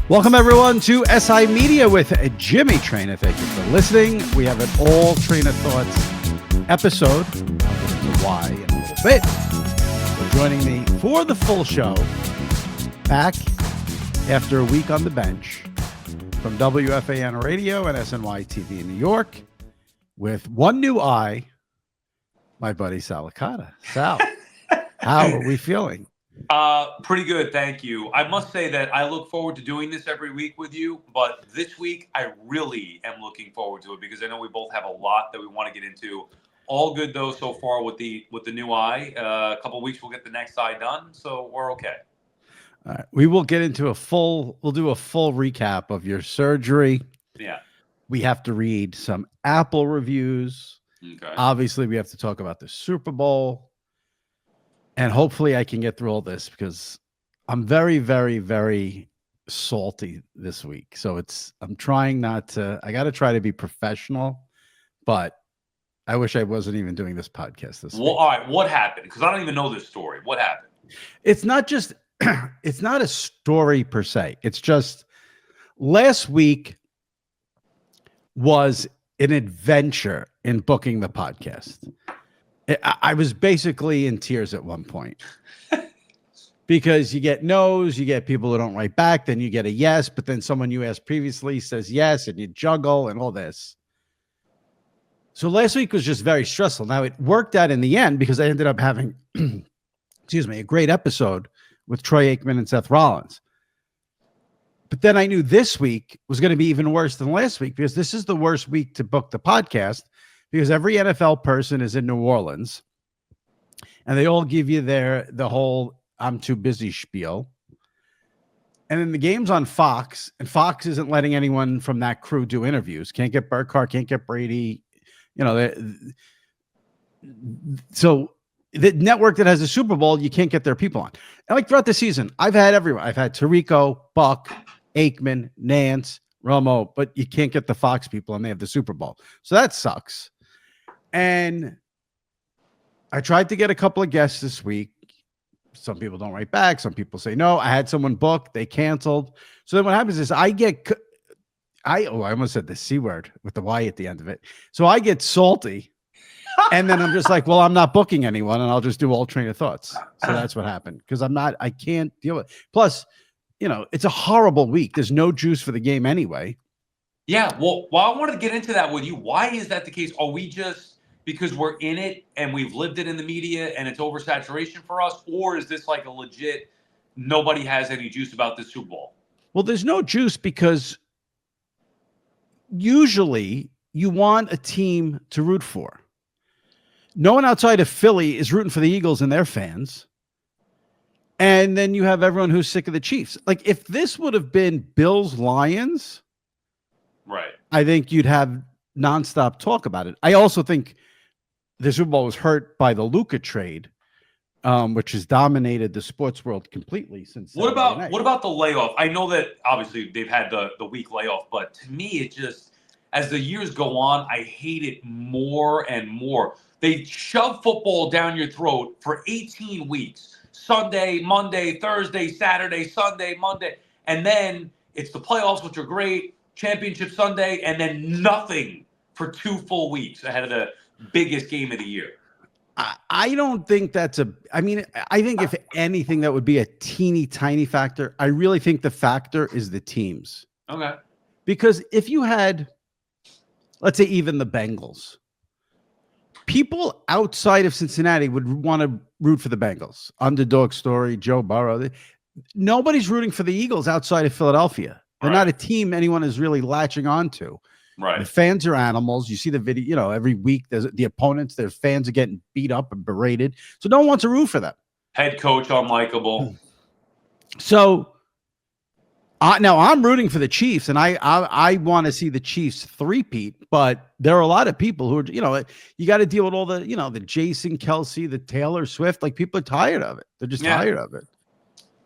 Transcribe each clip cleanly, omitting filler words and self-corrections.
Welcome, everyone, to SI Media with Jimmy Traina. Thank you for listening. We have an All-Traina Thoughts episode. I'll get into why in a little bit. For joining me for the full show, back after a week on the bench from WFAN Radio and SNY TV in New York, with one new eye, my buddy Sal Licata. Sal, how are we feeling? Pretty good, thank you. I must say that I look forward to doing this every week with you, but this week I really am looking forward to it because I know we both have a lot that we want to get into. All good though so far with the new eye. A couple of weeks we'll get the next eye done, so we're okay. All right. We will get into we'll do a full recap of your surgery. Yeah. We have to read some Apple reviews. Okay. Obviously, we have to talk about the Super Bowl. And hopefully I can get through all this because I'm very, very, very salty this week. So I'm trying not to, I got to try to be professional, but I wish I wasn't even doing this podcast this week. All right. What happened? Because I don't even know this story. What happened? It's not just, it's not a story per se. It's just last week was an adventure in booking the podcast. I was basically in tears at one point because you get no's, you get people who don't write back, then you get a yes, but then someone you asked previously says yes, and you juggle and all this. So last week was just very stressful. Now it worked out in the end because I ended up having, a great episode with Troy Aikman and Seth Rollins. But then I knew this week was going to be even worse than last week because this is the worst week to book the podcast. Because every NFL person is in New Orleans and they all give you the whole I'm too busy spiel. And then the game's on Fox, and Fox isn't letting anyone from that crew do interviews. Can't get Burkhardt, can't get Brady. So the network that has the Super Bowl, you can't get their people on. And like throughout the season, I've had everyone. I've had Tirico, Buck, Aikman, Nance, Romo, but you can't get the Fox people and they have the Super Bowl. So that sucks. And I tried to get a couple of guests this week. Some people don't write back. Some people say no. I had someone booked. They canceled. So then what happens is I almost said the C word with the Y at the end of it. So I get salty. And then I'm just like, well, I'm not booking anyone and I'll just do All-Traina Thoughts. So that's what happened because I can't deal with it. Plus, it's a horrible week. There's no juice for the game anyway. Yeah. Well, I wanted to get into that with you. Why is that the case? Are we just because we're in it and we've lived it in the media and it's oversaturation for us? Or is this like a legit, nobody has any juice about the Super Bowl? Well, there's no juice because usually you want a team to root for. No one outside of Philly is rooting for the Eagles and their fans. And then you have everyone who's sick of the Chiefs. Like if this would have been Bills Lions, right? I think you'd have nonstop talk about it. I also think the Super Bowl was hurt by the Luka trade, which has dominated the sports world completely since. What about the layoff? I know that obviously they've had the week layoff, but to me, it just as the years go on, I hate it more and more. They shove football down your throat for 18 weeks. Sunday, Monday, Thursday, Saturday, Sunday, Monday. And then it's the playoffs, which are great, championship Sunday, and then nothing for 2 full weeks ahead of the biggest game of the year. I don't think I think if anything, that would be a teeny tiny factor. I really think the factor is the teams. Okay. Because if you had, let's say, even the Bengals, people outside of Cincinnati would want to root for the Bengals. Underdog story, Joe Burrow. Nobody's rooting for the Eagles outside of Philadelphia. They're not a team anyone is really latching on to. Right. The fans are animals. You see the video, every week there's the opponents, their fans are getting beat up and berated. So no one wants to root for them. Head coach unlikable. So now I'm rooting for the Chiefs, and I want to see the Chiefs three-peat, but there are a lot of people who are, you got to deal with all the, the Jason Kelsey, the Taylor Swift, like people are tired of it. They're just tired of it.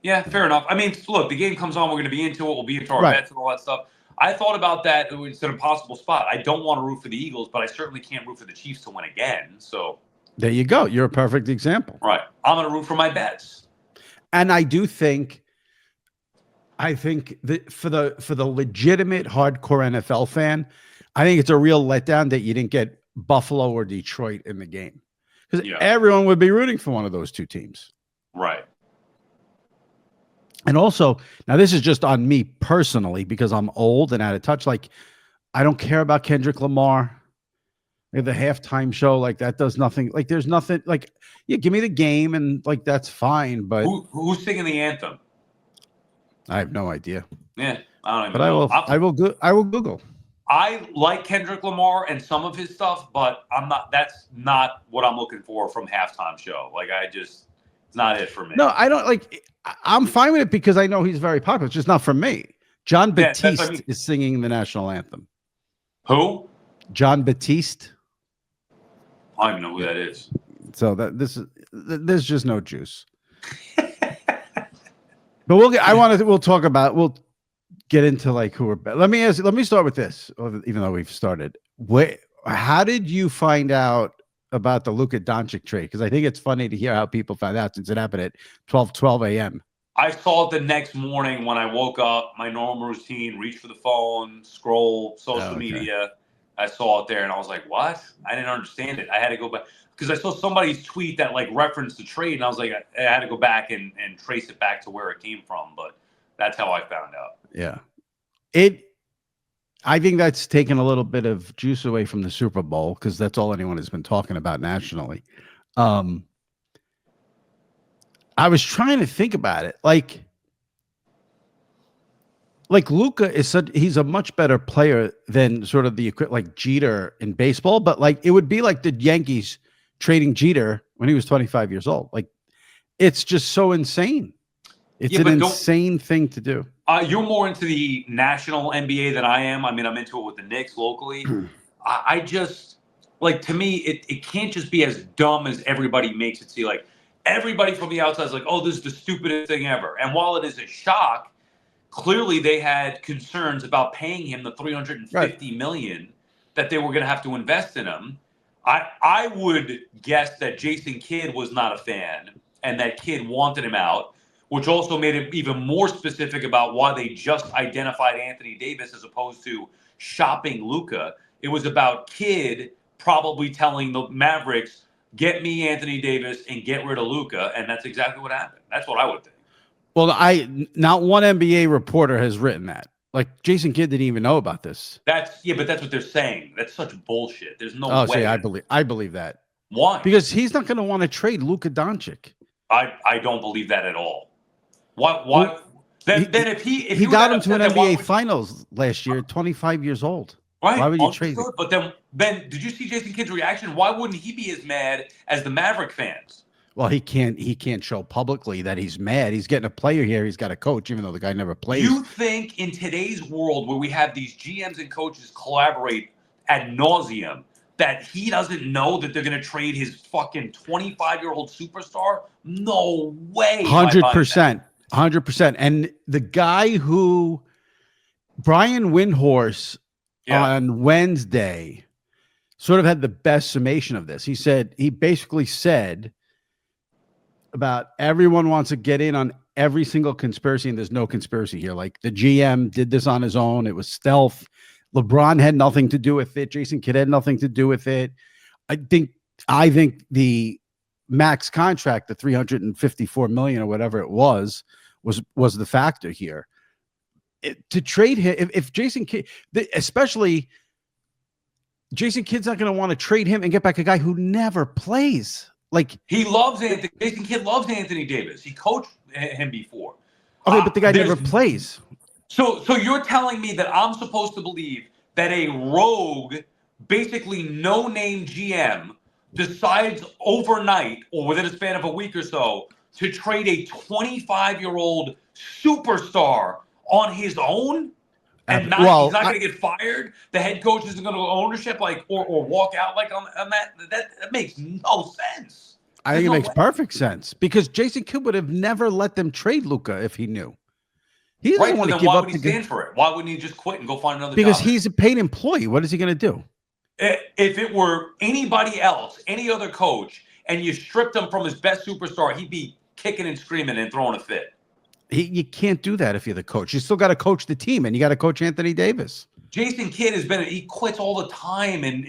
Yeah, fair enough. I mean, look, the game comes on, we're going to be into it. We'll be into our bets and all that stuff. I thought about that. It's an impossible spot. I don't want to root for the Eagles, but I certainly can't root for the Chiefs to win again. So there you go. You're a perfect example. Right. I'm going to root for my bets. And I do think I think that for the legitimate hardcore NFL fan, I think it's a real letdown that you didn't get Buffalo or Detroit in the game, because everyone would be rooting for one of those two teams. Right. And also, now this is just on me personally because I'm old and out of touch. Like, I don't care about Kendrick Lamar. The halftime show, like, that does nothing. Like, there's nothing. Like, yeah, give me the game and like that's fine. But who's singing the anthem? I have no idea. Yeah, I don't even but know. I will Google. I like Kendrick Lamar and some of his stuff, but that's not what I'm looking for from halftime show. Like, it's not it for me. No, I don't like. I'm fine with it because I know he's very popular. It's just not for me. John Batiste is singing the national anthem. Who? John Batiste. I don't even know who that is. So there's just no juice. But we'll get into like who are better. Let me start with this, even though we've started. How did you find out about the Luka Doncic trade? Because I think it's funny to hear how people found out since it happened at 12 a.m. I saw it the next morning when I woke up, my normal routine, reach for the phone, scroll social media. I saw it there and I was like, what? I didn't understand it. I had to go back because I saw somebody's tweet that like referenced the trade, and I was like, I had to go back and trace it back to where it came from. But that's how I found out. Yeah. I think that's taken a little bit of juice away from the Super Bowl because that's all anyone has been talking about nationally. I was trying to think about it. Like Luka he's a much better player than sort of like Jeter in baseball, but like it would be like the Yankees trading Jeter when he was 25 years old. Like, it's just so insane. It's an insane thing to do. You're more into the national NBA than I am. I mean, I'm into it with the Knicks locally. I just, like, to me, it can't just be as dumb as everybody makes it seem. Like, everybody from the outside is like, oh, this is the stupidest thing ever. And while it is a shock, clearly they had concerns about paying him the $350 million that they were going to have to invest in him. I would guess that Jason Kidd was not a fan and that Kidd wanted him out, which also made it even more specific about why they just identified Anthony Davis as opposed to shopping Luka. It was about Kidd probably telling the Mavericks, get me Anthony Davis and get rid of Luka, and that's exactly what happened. That's what I would think. Well, not one NBA reporter has written that. Like, Jason Kidd didn't even know about this. But that's what they're saying. That's such bullshit. There's no way. I believe that. Why? Because he's not going to want to trade Luka Doncic. I don't believe that at all. What? Well, then if he got him to an NBA Finals last year, 25 years old. Right. Why would you trade him? But then did you see Jason Kidd's reaction? Why wouldn't he be as mad as the Maverick fans? Well, he can't show publicly that he's mad. He's getting a player here. He's got a coach, even though the guy never plays. You think in today's world where we have these GMs and coaches collaborate ad nauseum that he doesn't know that they're going to trade his fucking 25-year-old superstar? No way. 100%. 100%. And the guy who Brian Windhorst on Wednesday sort of had the best summation of this. He basically said about everyone wants to get in on every single conspiracy, and there's no conspiracy here. Like, the GM did this on his own. It was stealth. LeBron had nothing to do with it. Jason Kidd had nothing to do with it. I think the max contract, the $354 million or whatever it was the factor here. To trade him, if Jason Kidd, especially Jason Kidd's not going to want to trade him and get back a guy who never plays. Like, he loves Anthony. Jason Kidd loves Anthony Davis. He coached him before. Okay, but the guy never plays. So you're telling me that I'm supposed to believe that a rogue, basically no-name GM decides overnight or within a span of a week or so to trade a 25-year-old superstar on his own? And he's not going to get fired. The head coach isn't going to ownership, like, or walk out like on that. That makes no sense. I think it makes perfect sense because Jason Kidd would have never let them trade Luka if he knew. He doesn't want to give up. Why would he stand for it? Why wouldn't he just quit and go find another job? Because he's a paid employee. What is he going to do? If it were anybody else, any other coach, and you stripped him from his best superstar, he'd be kicking and screaming and throwing a fit. You can't do that if you're the coach. You still got to coach the team, and you got to coach Anthony Davis. Jason Kidd he quits all the time, and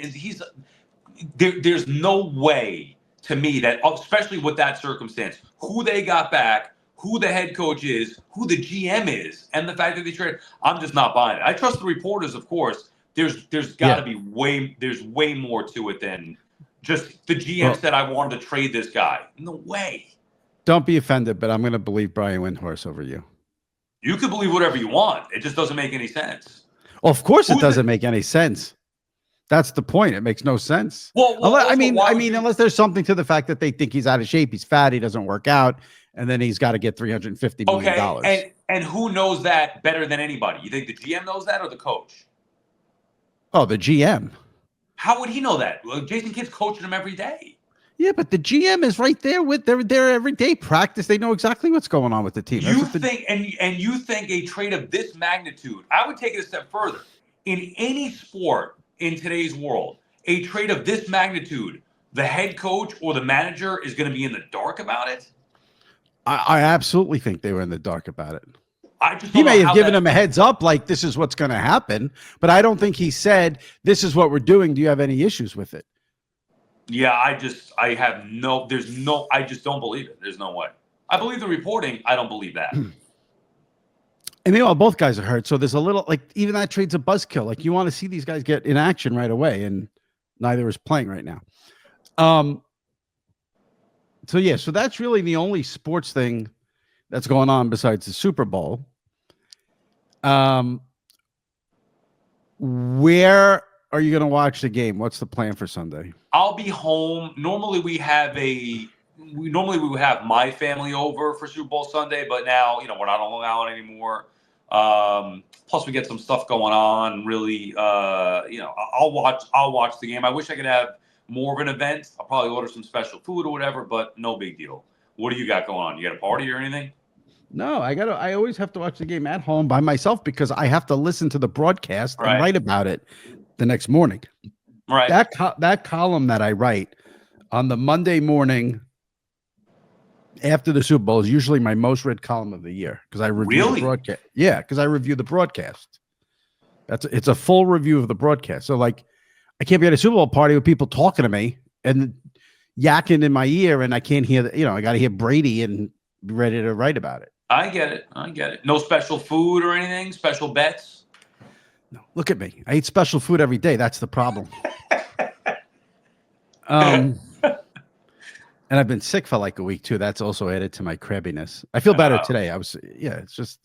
there's no way to me that, especially with that circumstance, who they got back, who the head coach is, who the GM is, and the fact that they traded, I'm just not buying it. I trust the reporters, of course. There's got to be way more to it than just the GM said I wanted to trade this guy. No way. Don't be offended, but I'm going to believe Brian Windhorst over you. You can believe whatever you want. It just doesn't make any sense. Well, of course, it doesn't make any sense. That's the point. It makes no sense. I mean, unless there's something to the fact that they think he's out of shape, he's fat, he doesn't work out, and then he's got to get $350 million. Okay, and who knows that better than anybody? You think the GM knows that or the coach? Oh, the GM. How would he know that? Well, Jason Kidd's coaching him every day. Yeah, but the GM is right there they're there every day. Practice. They know exactly what's going on with the team. You think a trade of this magnitude, I would take it a step further. In any sport in today's world, a trade of this magnitude, the head coach or the manager is going to be in the dark about it? I absolutely think they were in the dark about it. He may have given him a heads up, like this is what's going to happen, but I don't think he said, this is what we're doing. Do you have any issues with it? Yeah, I just don't believe it. There's no way. I believe the reporting. I don't believe that. And meanwhile, both guys are hurt. So there's a little, like, even that trade's a buzzkill. Like, you want to see these guys get in action right away, and neither is playing right now. So yeah, so that's really the only sports thing that's going on besides the Super Bowl. Where are you going to watch the game? What's the plan for Sunday? I'll be home. Normally we would have my family over for Super Bowl Sunday, but now, we're not on Long Island anymore. Plus we get some stuff going on. Really, I'll watch the game. I wish I could have more of an event. I'll probably order some special food or whatever, but no big deal. What do you got going on? You got a party or anything? No, I always have to watch the game at home by myself because I have to listen to the broadcast and write about it the next morning. Right. That column that I write on the Monday morning after the Super Bowl is usually my most read column of the year because I review the broadcast. Yeah, because I review the broadcast. It's a full review of the broadcast. So like, I can't be at a Super Bowl party with people talking to me and yakking in my ear, and I can't hear. I got to hear Brady and be ready to write about it. I get it. No special food or anything. Special bets. No, look at me. I eat special food every day. That's the problem. And I've been sick for like a week too. That's also added to my crabbiness. I feel better today. It's just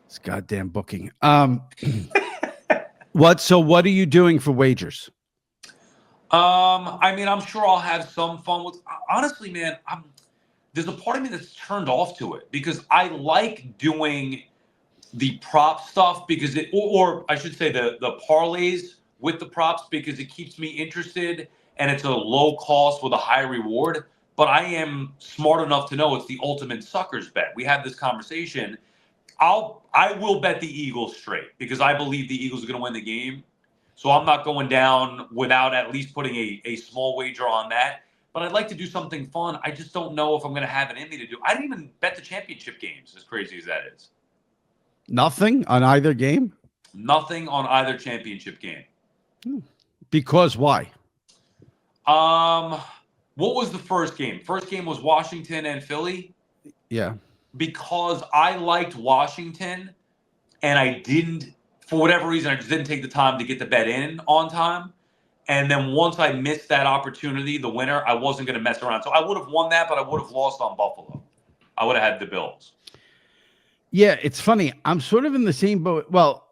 it's goddamn booking. What are you doing for wagers? I'm sure I'll have some fun with. Honestly, man, there's a part of me that's turned off to it because I like doing the prop stuff because or I should say the parlays with the props because it keeps me interested and it's a low cost with a high reward. But I am smart enough to know it's the ultimate suckers bet. We had this conversation. I will bet the Eagles straight because I believe the Eagles are going to win the game. So I'm not going down without at least putting a small wager on that. But I'd like to do something fun. I just don't know if I'm going to have it in me to do. I didn't even bet the championship games, as crazy as that is. Nothing on either game? Nothing on either championship game. Because why? What was the first game? First game was Washington and Philly. Yeah. Because I liked Washington, and I didn't, for whatever reason, I just didn't take the time to get the bet in on time. And then once I missed that opportunity, the winner, I wasn't going to mess around. So I would have won that, but I would have lost on Buffalo. I would have had the Bills. Yeah, it's funny. I'm sort of in the same boat. Well,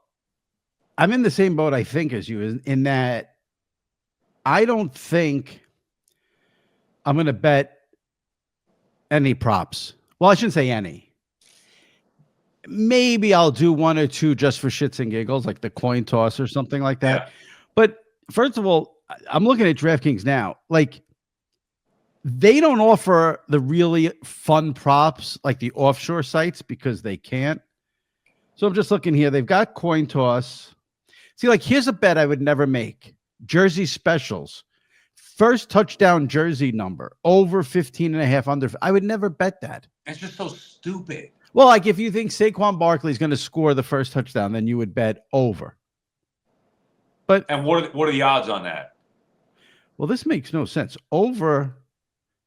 I'm in the same boat, I think, as you, in that I don't think I'm going to bet any props. Well, I shouldn't say any. Maybe I'll do one or two just for shits and giggles, like the coin toss or something like that. Yeah. But first of all, I'm looking at DraftKings now. Like, they don't offer the really fun props like the offshore sites because they can't. So I'm just looking here. They've got coin toss. See, like, here's a bet I would never make. Jersey specials. First touchdown jersey number, over 15.5 under. I would never bet that. It's just so stupid. Well, like if you think Saquon Barkley is going to score the first touchdown, then you would bet over. And what are the odds on that? Well, this makes no sense. Over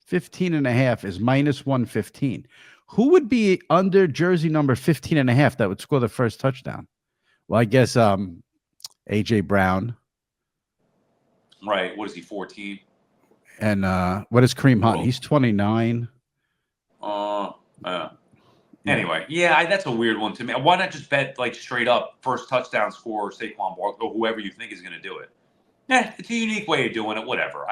15.5 is -115. Who would be under jersey number 15.5 that would score the first touchdown? Well, I guess AJ Brown. Right. What is he, 14? And what is Kareem Hunt? He's 29. Anyway, yeah, that's a weird one to me. Why not just bet like straight up first touchdown score Saquon Barkley or whoever you think is going to do it? Yeah, it's a unique way of doing it. Whatever.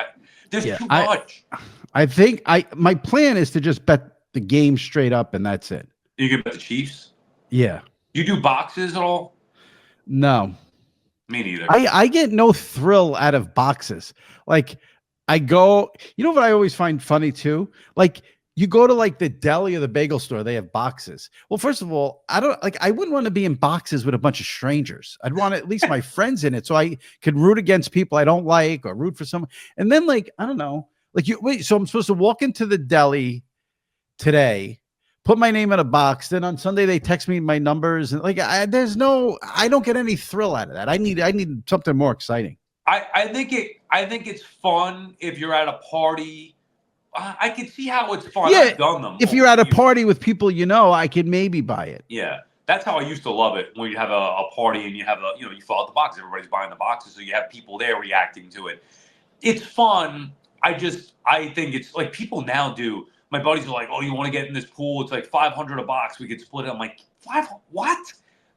There's too much. I think my plan is to just bet the game straight up, and that's it. You can bet the Chiefs? Yeah. You do boxes at all? No. Me neither. I get no thrill out of boxes. Like I go, you know what I always find funny too? Like you go to like the deli or the bagel store, they have boxes. Well, first of all, I wouldn't want to be in boxes with a bunch of strangers. I'd want at least my friends in it so I could root against people I don't like or root for someone. And then like, I don't know, like so I'm supposed to walk into the deli today, put my name in a box. Then on Sunday they text me my numbers, and like I don't get any thrill out of that. I need something more exciting. I think it's fun if you're at a party. I can see how it's fun. Yeah, I've done them. If you're at a party with people I could maybe buy it. Yeah, that's how I used to love it when you have a party and you have you fill out the box. Everybody's buying the boxes, so you have people there reacting to it. It's fun. I think it's like people now do. My buddies are like, "Oh, you want to get in this pool? It's like $500 a box. We could split it." I'm like, What?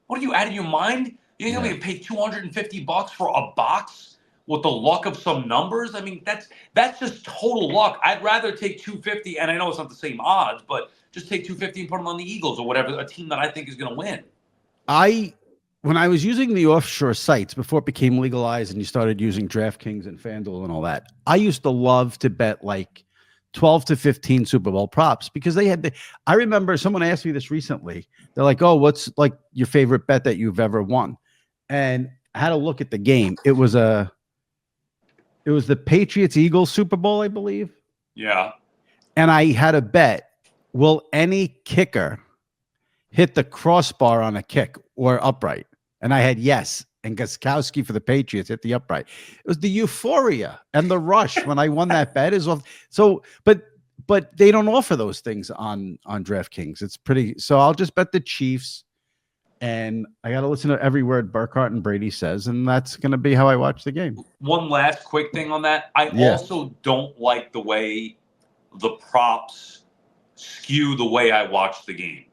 What are you out of your mind? You think I'm going to pay $250 for a box with the luck of some numbers? I mean, that's just total luck. I'd rather take $250, and I know it's not the same odds, but just take $250 and put them on the Eagles or whatever, a team that I think is going to win. When I was using the offshore sites before it became legalized and you started using DraftKings and FanDuel and all that, I used to love to bet like 12 to 15 Super Bowl props because I remember someone asked me this recently. They're like, "Oh, what's like your favorite bet that you've ever won?" And I had to look at the game. It was the Patriots-Eagles Super Bowl, I believe. Yeah. And I had a bet, will any kicker hit the crossbar on a kick or upright? And I had yes. And Gostkowski for the Patriots hit the upright. It was the euphoria and the rush when I won that bet is off. So, but they don't offer those things on DraftKings. It's pretty. So I'll just bet the Chiefs, and I got to listen to every word Burkhardt and Brady says, and that's going to be how I watch the game. One last quick thing on that. I also don't like the way the props skew the way I watch the game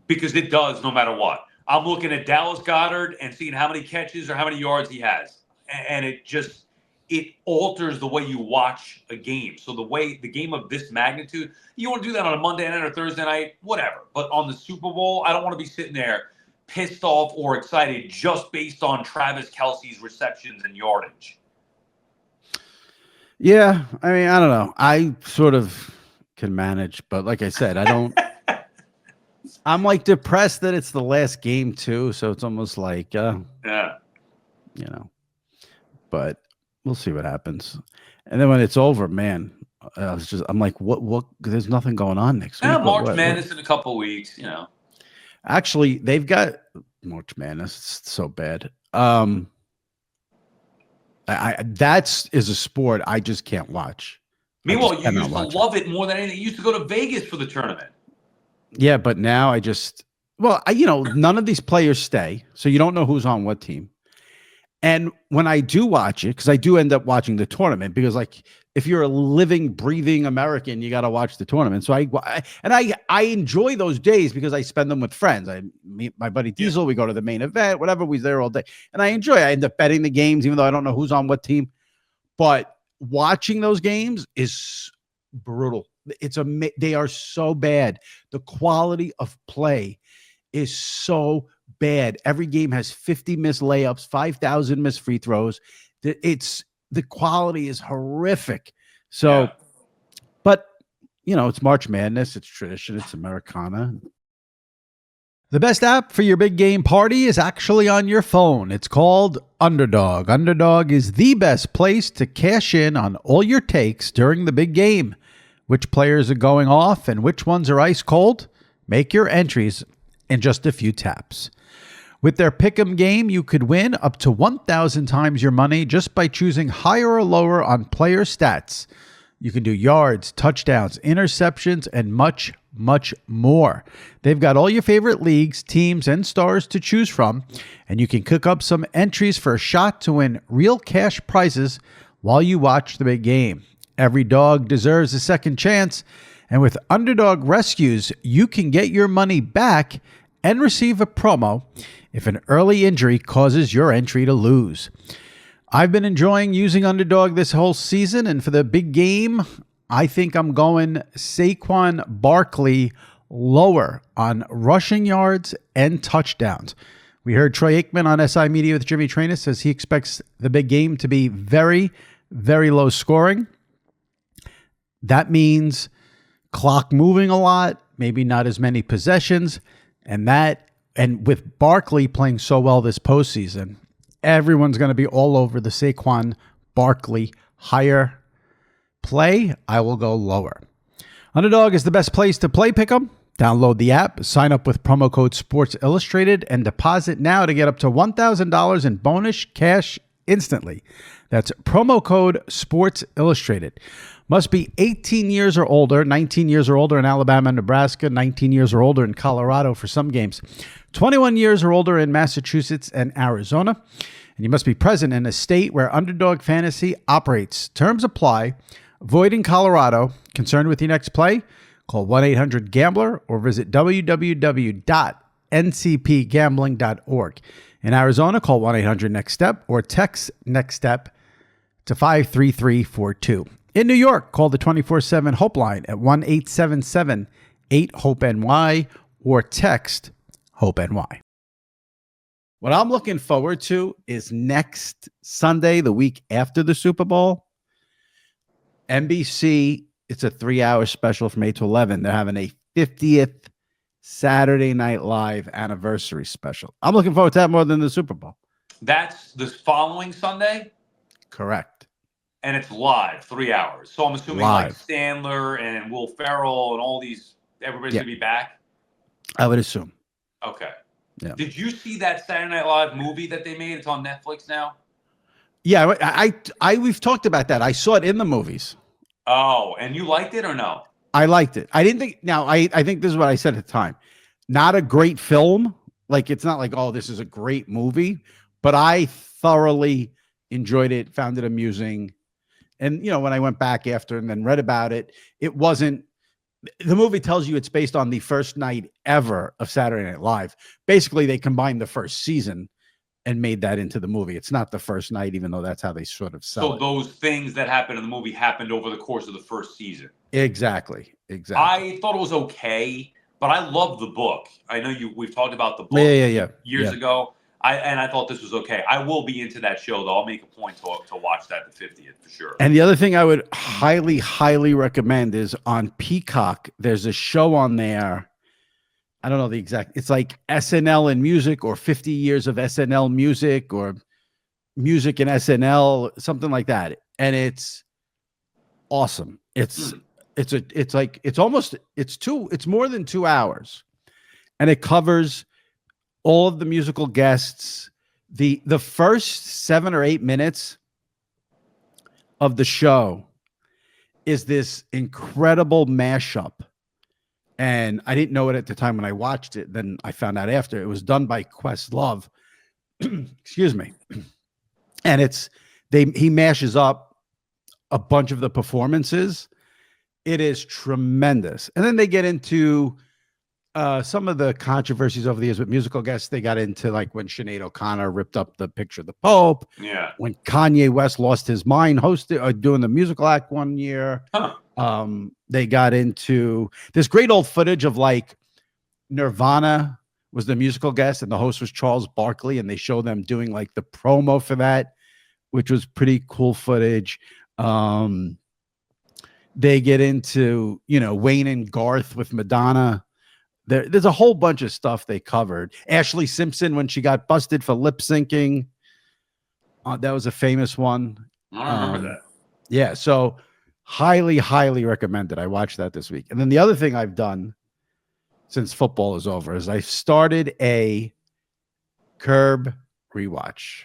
because it does no matter what. I'm looking at Dallas Goedert and seeing how many catches or how many yards he has. And it alters the way you watch a game. So the game of this magnitude, you want to do that on a Monday night or Thursday night, whatever. But on the Super Bowl, I don't want to be sitting there pissed off or excited just based on Travis Kelce's receptions and yardage. Yeah, I mean, I don't know. I sort of can manage, but like I said, I don't. I'm like depressed that it's the last game too, so it's almost like, But we'll see what happens. And then when it's over, man, I'm like, what? There's nothing going on next week. March Madness in a couple of weeks, Actually, they've got March Madness. It's so bad. That is a sport I just can't watch. Meanwhile, you used to love it more than anything. You used to go to Vegas for the tournament. Yeah, but now none of these players stay, so you don't know who's on what team. And when I do watch it, because I do end up watching the tournament, because like if you're a living, breathing American, you got to watch the tournament. So I enjoy those days because I spend them with friends. I meet my buddy Diesel, we go to the main event, whatever, we're there all day, and I enjoy it. I end up betting the games, even though I don't know who's on what team. But watching those games is brutal. They are so bad. The quality of play is so bad. Every game has 50 missed layups, 5,000 missed free throws. The quality is horrific. So, but it's March Madness. It's tradition. It's Americana. The best app for your big game party is actually on your phone. It's called Underdog. Underdog is the best place to cash in on all your takes during the big game. Which players are going off and which ones are ice cold? Make your entries in just a few taps. With their Pick'em game, you could win up to 1,000 times your money just by choosing higher or lower on player stats. You can do yards, touchdowns, interceptions, and much, much more. They've got all your favorite leagues, teams, and stars to choose from, and you can cook up some entries for a shot to win real cash prizes while you watch the big game. Every dog deserves a second chance, and with Underdog Rescues, you can get your money back and receive a promo if an early injury causes your entry to lose. I've been enjoying using Underdog this whole season, and for the big game, I think I'm going Saquon Barkley lower on rushing yards and touchdowns. We heard Troy Aikman on SI Media with Jimmy Traina says he expects the big game to be very, very low scoring. That means clock moving a lot, maybe not as many possessions, and with Barkley playing so well this postseason, everyone's going to be all over the Saquon Barkley higher play. I will go lower. Underdog is the best place to play Pick'em. Download the app, sign up with promo code Sports Illustrated, and deposit now to get up to $1,000 in bonus cash instantly. That's promo code Sports Illustrated. Must be 18 years or older, 19 years or older in Alabama and Nebraska, 19 years or older in Colorado for some games, 21 years or older in Massachusetts and Arizona. And you must be present in a state where Underdog Fantasy operates. Terms apply. Void in Colorado. Concerned with your next play? Call 1-800-GAMBLER or visit www.ncpgambling.org. In Arizona, call 1-800-NEXT-STEP or text NEXT STEP to 53342. In New York, call the 24/7 Hope line at 1-877-8-HOPE-NY or text HOPE-NY. What I'm looking forward to is next Sunday, the week after the Super Bowl. NBC, it's a 3-hour special from 8 to 11. They're having a 50th Saturday Night Live anniversary special. I'm looking forward to that more than the Super Bowl. That's this following Sunday? Correct. And it's live, 3 hours. So I'm assuming Live. like Sandler and Will Ferrell and all these, everybody's going to be back? I would assume. Okay. Yeah. Did you see that Saturday Night Live movie that they made? It's on Netflix now? Yeah, we've talked about that. I saw it in the movies. Oh, and you liked it or no? I liked it. I didn't think. Now, I think this is what I said at the time. Not a great film. Like, it's not like, oh, this is a great movie. But I thoroughly enjoyed it, found it amusing. And, you know, when I went back after and then read about it, it wasn't. The movie tells you it's based on the first night ever of Saturday Night Live. Basically, they combined the first season and made that into the movie. It's not the first night, even though that's how they sort of sell it. So those things that happened in the movie happened over the course of the first season. Exactly. I thought it was okay, but I love the book. I know we've talked about the book years ago. I thought this was okay. I will be into that show, though. I'll make a point to watch that the 50th for sure. And the other thing I would highly, highly recommend is on Peacock. There's a show on there. I don't know the exact. It's like SNL and music, or 50 years of SNL music, or music and SNL, something like that. And it's awesome. It's more than 2 hours, and it covers all of the musical guests. The first 7 or 8 minutes of the show is this incredible mashup. And I didn't know it at the time when I watched it. Then I found out after. It was done by Questlove. Excuse me. And he mashes up a bunch of the performances. It is tremendous. And then they get into some of the controversies over the years with musical guests. They got into like when Sinead O'Connor ripped up the picture of the Pope. Yeah. When Kanye West lost his mind doing the musical act one year. Huh. They got into this great old footage of like Nirvana was the musical guest and the host was Charles Barkley, and they show them doing like the promo for that, which was pretty cool footage. They get into, Wayne and Garth with Madonna. There's a whole bunch of stuff they covered. Ashley Simpson, when she got busted for lip syncing, that was a famous one. I don't remember that. Yeah, so highly, highly recommended. I watched that this week. And then the other thing I've done since football is over is I started a Curb rewatch.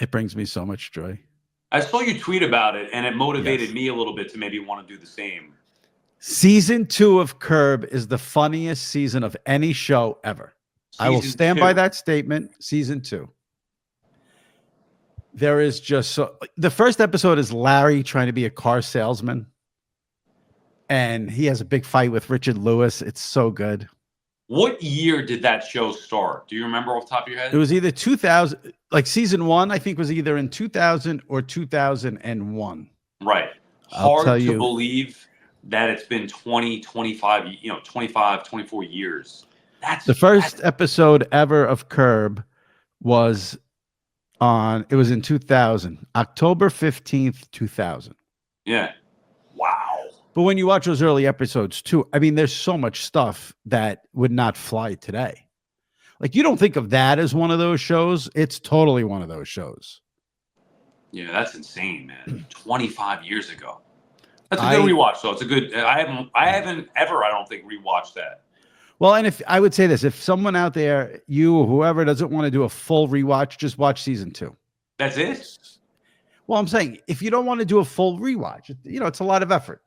It brings me so much joy. I saw you tweet about it, and it motivated Yes. me a little bit to maybe want to do the same. Season 2 of Curb is the funniest season of any show ever. I will stand by that statement. Season 2. There is just the first episode is Larry trying to be a car salesman. And he has a big fight with Richard Lewis. It's so good. What year did that show start? Do you remember off the top of your head? It was either 2000, like season 1, I think was either in 2000 or 2001. Right. Hard to believe that it's been 20, 25, 25, 24 years. That's the first episode ever of Curb was it was in 2000, October 15th, 2000. Yeah. Wow. But when you watch those early episodes too, I mean, there's so much stuff that would not fly today. Like, you don't think of that as one of those shows. It's totally one of those shows. Yeah, that's insane, man. 25 years ago. That's a good rewatch, though. It's a good. I haven't ever, I don't think, rewatched that. Well, and if I would say this, if someone out there, you or whoever, doesn't want to do a full rewatch, just watch season 2. That's it? Well, I'm saying if you don't want to do a full rewatch, it's a lot of effort.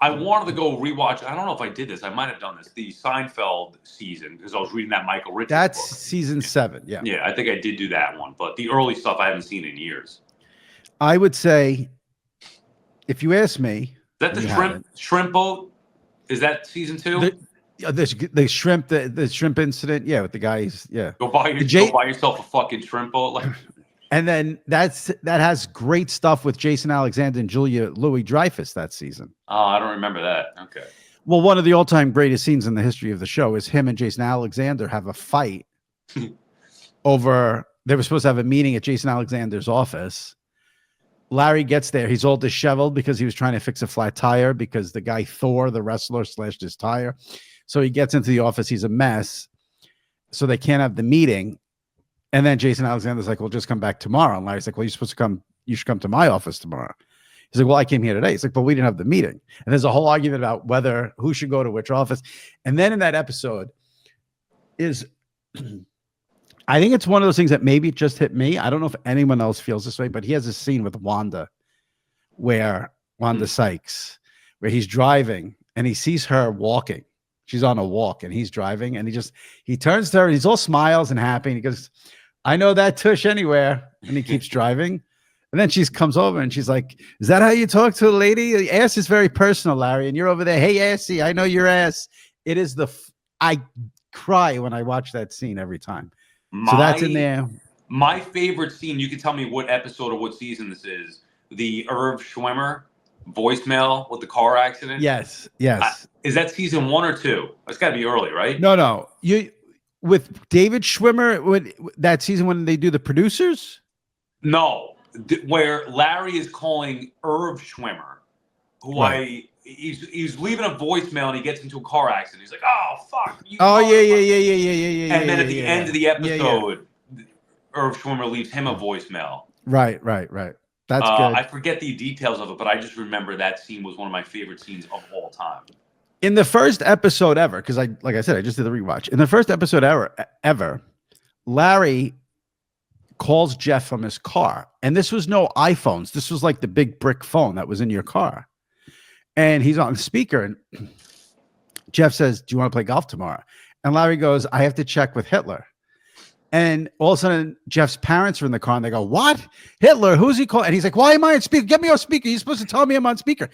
I wanted to go rewatch. I don't know if I did this. I might have done this. The Seinfeld season, because I was reading that Michael Richards That's book. season 7. Yeah. Yeah, I think I did do that one. But the early stuff I haven't seen in years. I would say, if you ask me, is that the shrimp boat? Is that season 2? The shrimp incident, yeah, with the guys, yeah. Go buy yourself a fucking shrimp boat, like. And then that has great stuff with Jason Alexander and Julia Louis-Dreyfus that season. Oh, I don't remember that. Okay. Well, one of the all-time greatest scenes in the history of the show is him and Jason Alexander have a fight over. They were supposed to have a meeting at Jason Alexander's office. Larry gets there. He's all disheveled because he was trying to fix a flat tire because the guy Thor, the wrestler, slashed his tire. So he gets into the office. He's a mess. So they can't have the meeting. And then Jason Alexander's like, well, just come back tomorrow. And Larry's like, well, you're supposed to come. You should come to my office tomorrow. He's like, well, I came here today. He's like, but we didn't have the meeting. And there's a whole argument about who should go to which office. And then in that episode is, I think it's one of those things that maybe it just hit me. I don't know if anyone else feels this way, but he has a scene with Wanda Sykes, where he's driving and he sees her walking. She's on a walk and he's driving and he turns to her and he's all smiles and happy. And he goes, I know that tush anywhere. And he keeps driving. And then she comes over and she's like, is that how you talk to a lady? The ass is very personal, Larry. And you're over there. Hey, assy, I know your ass. It is I cry when I watch that scene every time. So that's in there. My favorite scene, you can tell me what episode or what season this is. The Irv Schwimmer voicemail with the car accident. Yes. Is that season 1 or 2? It's got to be early, right? No. You with David Schwimmer, that season when they do the producers? No, where Larry is calling Irv Schwimmer, who right. he's leaving a voicemail and he gets into a car accident. He's like, oh fuck. Yeah. And then at the end of the episode, Irv Schwimmer leaves him a voicemail. Right. That's good. I forget the details of it, but I just remember that scene was one of my favorite scenes of all time. In the first episode ever, because like I said, I just did the rewatch. In the first episode ever, Larry calls Jeff from his car. And this was no iPhones. This was like the big brick phone that was in your car. And he's on speaker. And Jeff says, do you want to play golf tomorrow? And Larry goes, I have to check with Hitler. And all of a sudden, Jeff's parents are in the car and they go, what? Hitler? Who's he calling? And he's like, why am I on speaker? Get me on speaker. You're supposed to tell me I'm on speaker.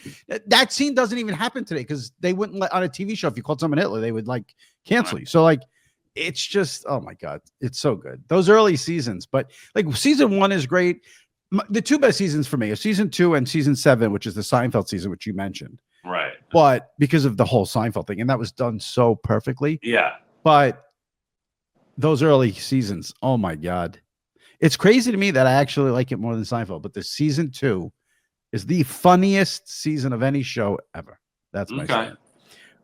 That scene doesn't even happen today because they wouldn't let on a TV show. If you called someone Hitler, they would like cancel you. So like, it's just, oh my God, it's so good. Those early seasons, but like season 1 is great. The 2 best seasons for me are season 2 and season 7, which is the Seinfeld season, which you mentioned. Right. But because of the whole Seinfeld thing, and that was done so perfectly. Yeah. But those early seasons, oh my God. It's crazy to me that I actually like it more than Seinfeld, but the season 2 is the funniest season of any show ever. That's my stand.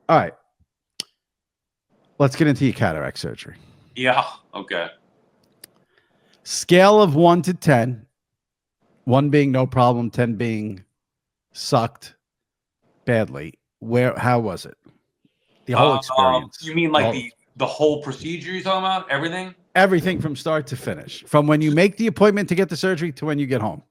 All right. Let's get into your cataract surgery. Yeah. Okay. Scale of 1 to 10. 1 being no problem, 10 being sucked badly. How was it? The whole experience. You mean like the whole procedure you're talking about? Everything? Everything from start to finish, from when you make the appointment to get the surgery to when you get home.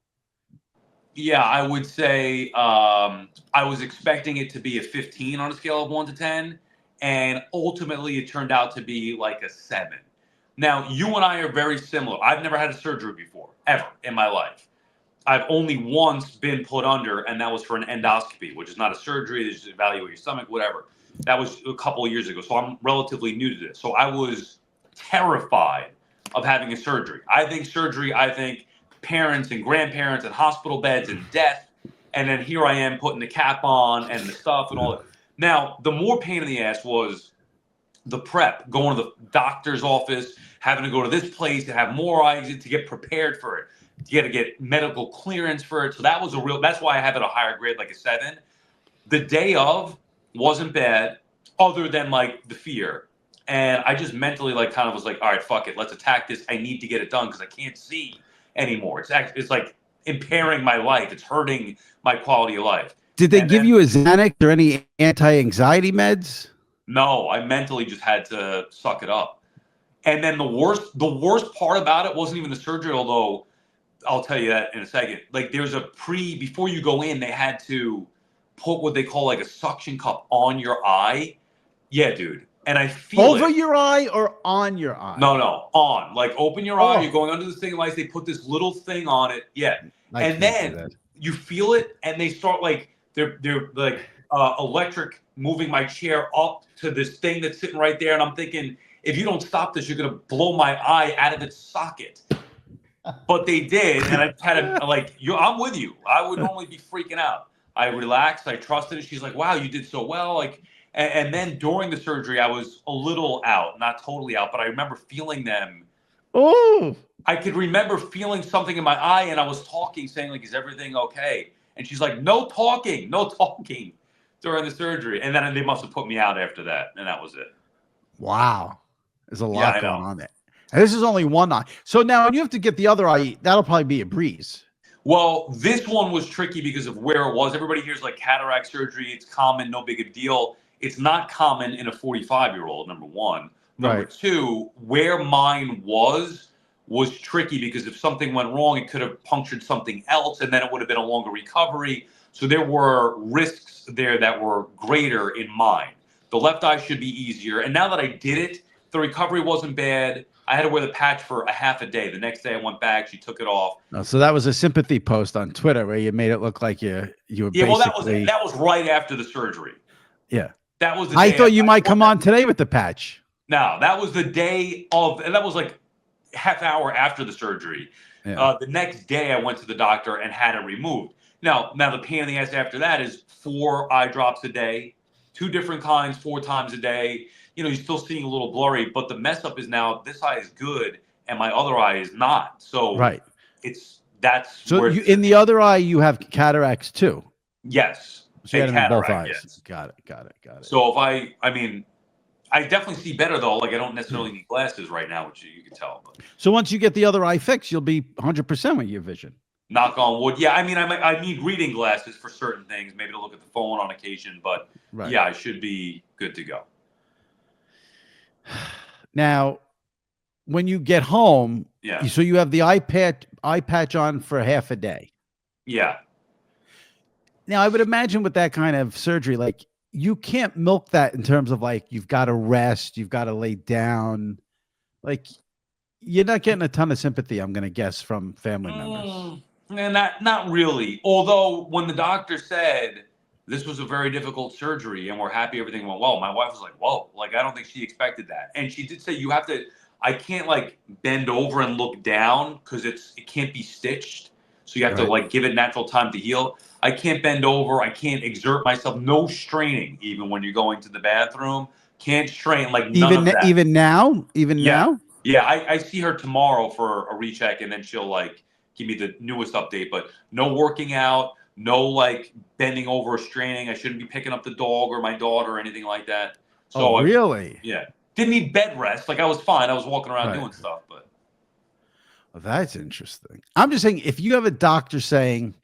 Yeah, I would say I was expecting it to be a 15 on a scale of 1 to 10, and ultimately it turned out to be like a 7. Now, you and I are very similar. I've never had a surgery before, ever in my life. I've only once been put under, and that was for an endoscopy, which is not a surgery. They just evaluate your stomach, whatever. That was a couple of years ago, so I'm relatively new to this. So I was terrified of having a surgery. I think parents and grandparents and hospital beds and death, and then here I am putting the cap on and the stuff and all that. Now, the more pain in the ass was the prep, going to the doctor's office, having to go to this place and have more eyes to get prepared for it. You got to get medical clearance for it. So that's why I have it a higher grade, like a 7. The day of wasn't bad, other than like the fear. And I just mentally like kind of was like, all right, fuck it. Let's attack this. I need to get it done because I can't see anymore. It's like impairing my life. It's hurting my quality of life. Did they give you a Xanax or any anti-anxiety meds? No, I mentally just had to suck it up. And then the worst part about it wasn't even the surgery, although I'll tell you that in a second. Like there's before you go in, they had to put what they call like a suction cup on your eye. Yeah, dude. And I feel over your eye or on your eye? No, on. Like open your eye, you're going under this thing of lights, they put this little thing on it. Yeah. And then you feel it and they start like they're like electric moving my chair up to this thing that's sitting right there. And I'm thinking, if you don't stop this, you're gonna blow my eye out of its socket. But they did, and I had I'm with you. I would normally be freaking out. I relaxed, I trusted it. She's like, wow, you did so well. Like, and then during the surgery, I was a little out, not totally out, but I remember feeling them. Oh, I could remember feeling something in my eye, and I was talking, saying like, is everything okay? And she's like, no talking during the surgery. And then they must have put me out after that, and that was it. Wow. There's a lot going on there. And this is only one eye. So now when you have to get the other eye, that'll probably be a breeze. Well, this one was tricky because of where it was. Everybody hears like cataract surgery. It's common, no big a deal. It's not common in a 45-year-old, number one. Number two, where mine was tricky because if something went wrong, it could have punctured something else, and then it would have been a longer recovery. So there were risks there that were greater in mine. The left eye should be easier. And now that I did it, the recovery wasn't bad. I had to wear the patch for a half a day. The next day I went back. She took it off. Oh, so that was a sympathy post on Twitter where you made it look like you were basically... Well, that was right after the surgery. Yeah. That was the I thought you might come on today with the patch. No, that was the day of... And that was like half hour after the surgery. Yeah. The next day I went to the doctor and had it removed. Now the pain in the ass after that is 4 eye drops a day, 2 different kinds, 4 times a day. You know, you're still seeing a little blurry, but the mess up is now this eye is good and my other eye is not. So in the other eye you have cataracts too. Yes. So you had them in both eyes. Yes. Got it. So if I definitely see better though. Like I don't necessarily need glasses right now, which you can tell. But. So once you get the other eye fixed, you'll be 100% with your vision. Knock on wood. Yeah, I need reading glasses for certain things, maybe to look at the phone on occasion, but yeah, I should be good to go. Now, when you get home, so you have the eye patch on for half a day. Yeah. Now, I would imagine with that kind of surgery, like you can't milk that in terms of like you've got to rest, you've got to lay down. Like you're not getting a ton of sympathy, I'm going to guess, from family members. And not really. Although when the doctor said this was a very difficult surgery and we're happy everything went well, my wife was like, whoa, like I don't think she expected that. And she did say I can't like bend over and look down because it can't be stitched. So you have to like give it natural time to heal. I can't bend over. I can't exert myself. No straining, even when you're going to the bathroom. Can't strain, like none of that. Even now? Now? Yeah, I see her tomorrow for a recheck and then she'll like give me the newest update, but no working out, no like bending over or straining. I shouldn't be picking up the dog or my daughter or anything like that. So really? Didn't need bed rest. Like I was fine. I was walking around doing stuff, but. Well, that's interesting. I'm just saying, if you have a doctor saying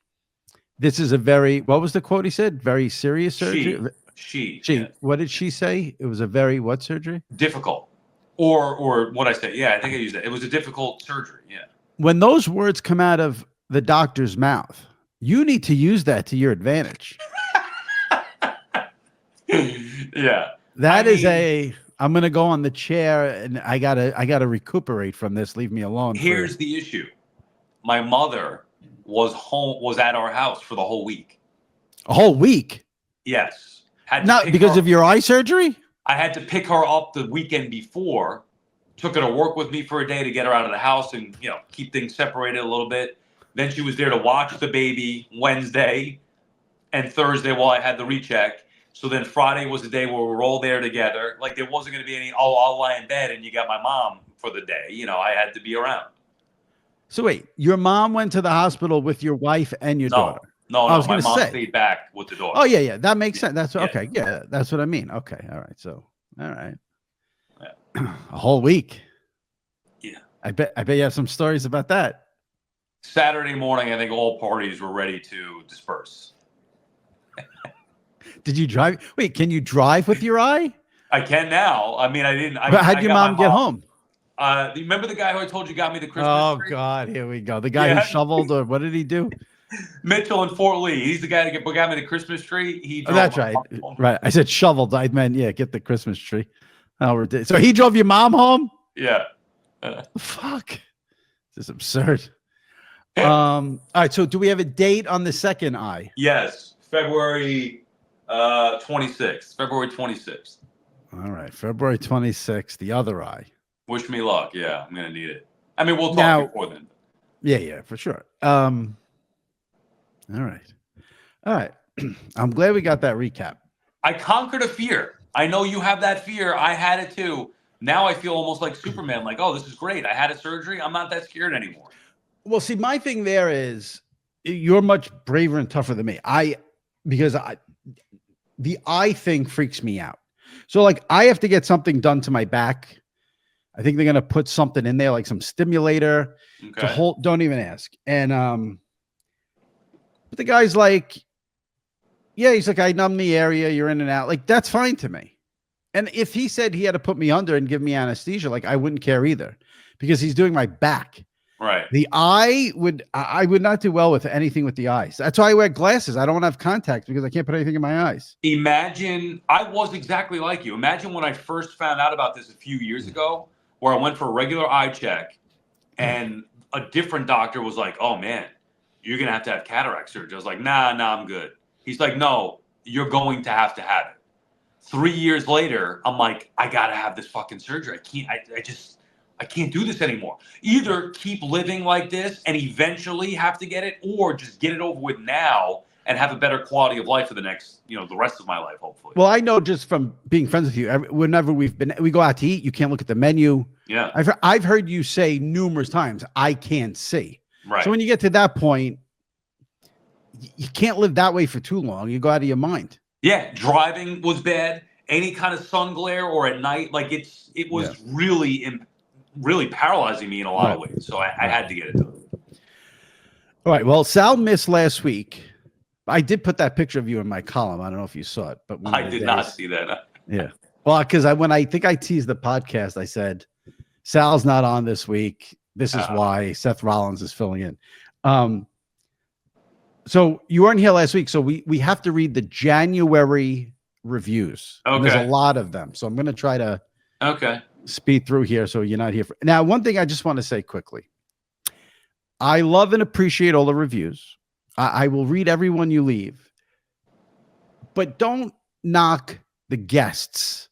this is a very, what was the quote he said? Very serious surgery? Yeah. What did she say? It was a very what surgery? Difficult. Or what I say. Yeah, I think I used that. It was a difficult surgery. Yeah. When those words come out of the doctor's mouth, you need to use that to your advantage. Yeah. I'm going to go on the chair and I gotta recuperate from this. Leave me alone. Here's the issue. My mother was at our house for the whole week. A whole week? Yes. Not because of your eye surgery? I had to pick her up the weekend before, took her to work with me for a day to get her out of the house and, keep things separated a little bit. Then she was there to watch the baby Wednesday and Thursday while I had the recheck. So then Friday was the day where we were all there together. Like there wasn't going to be any, I'll lie in bed and you got my mom for the day. I had to be around. So wait, your mom went to the hospital with your wife and your daughter? No, my mom stayed back with the daughter. Oh, yeah. That makes sense. That's okay. Yeah, that's what I mean. Okay. All right. So, all right. Yeah. A whole week. Yeah. I bet you have some stories about that. Saturday morning, I think all parties were ready to disperse. Did you drive? Wait, can you drive with your eye? I can now. I mean, I didn't. How'd your mom get home? Remember the guy who I told you got me the Christmas tree? Oh, God. Here we go. The guy who shoveled, or what did he do? Mitchell in Fort Lee. He's the guy that got me the Christmas tree. He drove that's right. Right. I said shoveled. I meant, get the Christmas tree. So he drove your mom home? Yeah. Fuck. This is absurd. All right. So do we have a date on the second eye? Yes. February 26th. February 26th. All right. February 26th. The other eye. Wish me luck. Yeah. I'm going to need it. I mean, we'll talk before then. Yeah, for sure. All right. I'm glad we got that recap. I conquered a fear. I know you have that fear. I had it too. Now I feel almost like Superman. Like, oh, this is great. I had a surgery. I'm not that scared anymore. Well, see, my thing there is you're much braver and tougher than me. The eye thing freaks me out. So like I have to get something done to my back. I think they're going to put something in there, like some stimulator to hold. Don't even ask. And, but the guy's like, yeah, he's like, I numb the area. You're in and out. Like, that's fine to me. And if he said he had to put me under and give me anesthesia, like I wouldn't care either because he's doing my back. Right. The eye I would not do well with anything with the eyes. That's why I wear glasses. I don't want to have contact because I can't put anything in my eyes. Imagine, I was exactly like you. Imagine when I first found out about this a few years ago, where I went for a regular eye check and a different doctor was like, oh man, you're going to have cataract surgery. I was like, nah, I'm good. He's like, no, you're going to have it. 3 years later, I'm like, I got to have this fucking surgery. I can't do this anymore. Either keep living like this and eventually have to get it, or just get it over with now and have a better quality of life for the next, the rest of my life, hopefully. Well, I know just from being friends with you, whenever we go out to eat, you can't look at the menu. Yeah. I've heard you say numerous times, I can't see. Right. So when you get to that point, you can't live that way for too long. You go out of your mind. Yeah. Driving was bad. Any kind of sun glare or at night, like it was really paralyzing me in a lot of ways. So I had to get it done. All right. Well, Sal missed last week. I did put that picture of you in my column. I don't know if you saw it, but I did not see that. Yeah. Well, because when I think I teased the podcast, I said, Sal's not on this week. This is why Seth Rollins is filling in. So you weren't here last week. So we have to read the January reviews. Okay. And there's a lot of them. So I'm going to try to speed through here. So you're not here for now. One thing I just want to say quickly. I love and appreciate all the reviews. I will read every one you leave, but don't knock the guests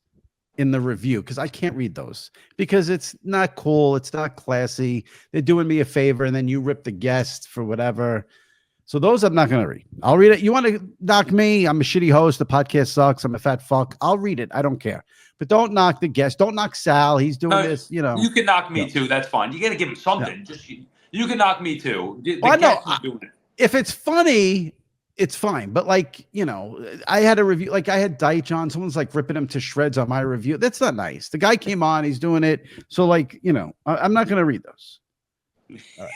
in the review because I can't read those because it's not cool. It's not classy. They're doing me a favor and then you rip the guest for whatever. So those I'm not going to read. I'll read it. You want to knock me? I'm a shitty host. The podcast sucks. I'm a fat fuck. I'll read it. I don't care. But don't knock the guest. Don't knock Sal. He's doing this, You can knock me too. That's fine. You got to give him something. You can knock me too. If it's funny, it's fine. But I had a review. Like I had Deitch on. Someone's like ripping him to shreds on my review. That's not nice. The guy came on. He's doing it. So I'm not going to read those. All right.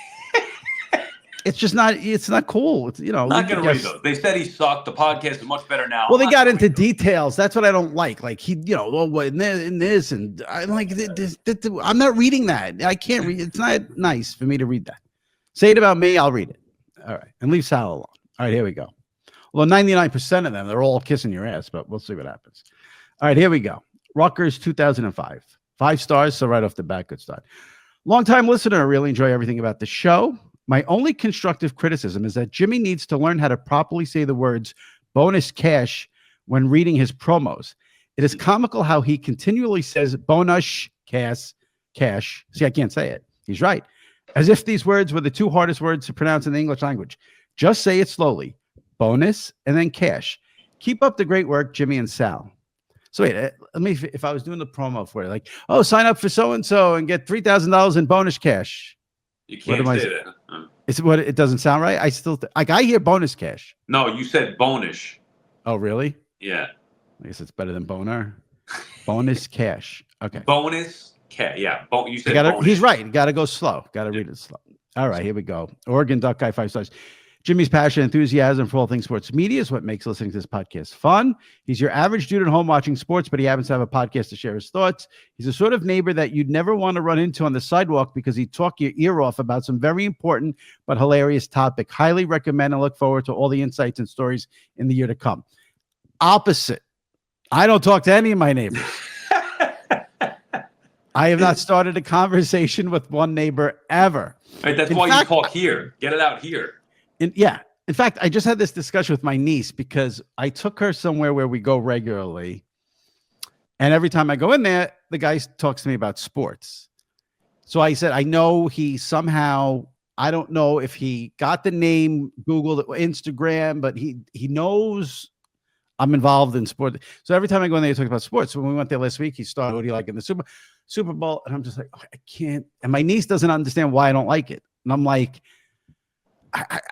It's just not. It's not cool. It's Not going to read those. They said he sucked. The podcast is much better now. Well, they got into details. That's what I don't like. Like he, in this, and I'm like, I'm not reading that. I can't read. It's not nice for me to read that. Say it about me, I'll read it. All right, and leave Sal alone. All right, here we go. Well, 99% of them, they're all kissing your ass, but we'll see what happens. All right, here we go. Rutgers 2005. 5 stars, so right off the bat, good start. Longtime listener, I really enjoy everything about the show. My only constructive criticism is that Jimmy needs to learn how to properly say the words bonus cash when reading his promos. It is comical how he continually says bonus cash. See, I can't say it. He's right. As if these words were the 2 hardest words to pronounce in the English language. Just say it slowly. Bonus and then cash. Keep up the great work, Jimmy and Sal. So wait, let me, if I was doing the promo for it, like, oh, sign up for so-and-so and get $3,000 in bonus cash. You can't say that. It's what it doesn't sound right. I still I hear bonus cash. No, you said bonish. Oh, really? Yeah. I guess it's better than boner. Bonus cash. Okay. Bonus cash. Yeah. You said he's right. You got to go slow. Got to read it slow. All right, here we go. Oregon Duck Guy, 5 stars. Jimmy's passion and enthusiasm for all things sports media is what makes listening to this podcast fun. He's your average dude at home watching sports, but he happens to have a podcast to share his thoughts. He's the sort of neighbor that you'd never want to run into on the sidewalk because he'd talk your ear off about some very important but hilarious topic. Highly recommend and look forward to all the insights and stories in the year to come. Opposite. I don't talk to any of my neighbors. I have not started a conversation with one neighbor ever. Right, that's why you talk here. Get it out here. Yeah. In fact, I just had this discussion with my niece because I took her somewhere where we go regularly. And every time I go in there, the guy talks to me about sports. So I said, I know he somehow, I don't know if he got the name, Googled, Instagram, but he knows I'm involved in sport. So every time I go in there, he talks about sports. So when we went there last week, he started, what do you like in the Super Bowl? And I'm just like, oh, I can't. And my niece doesn't understand why I don't like it. And I'm like,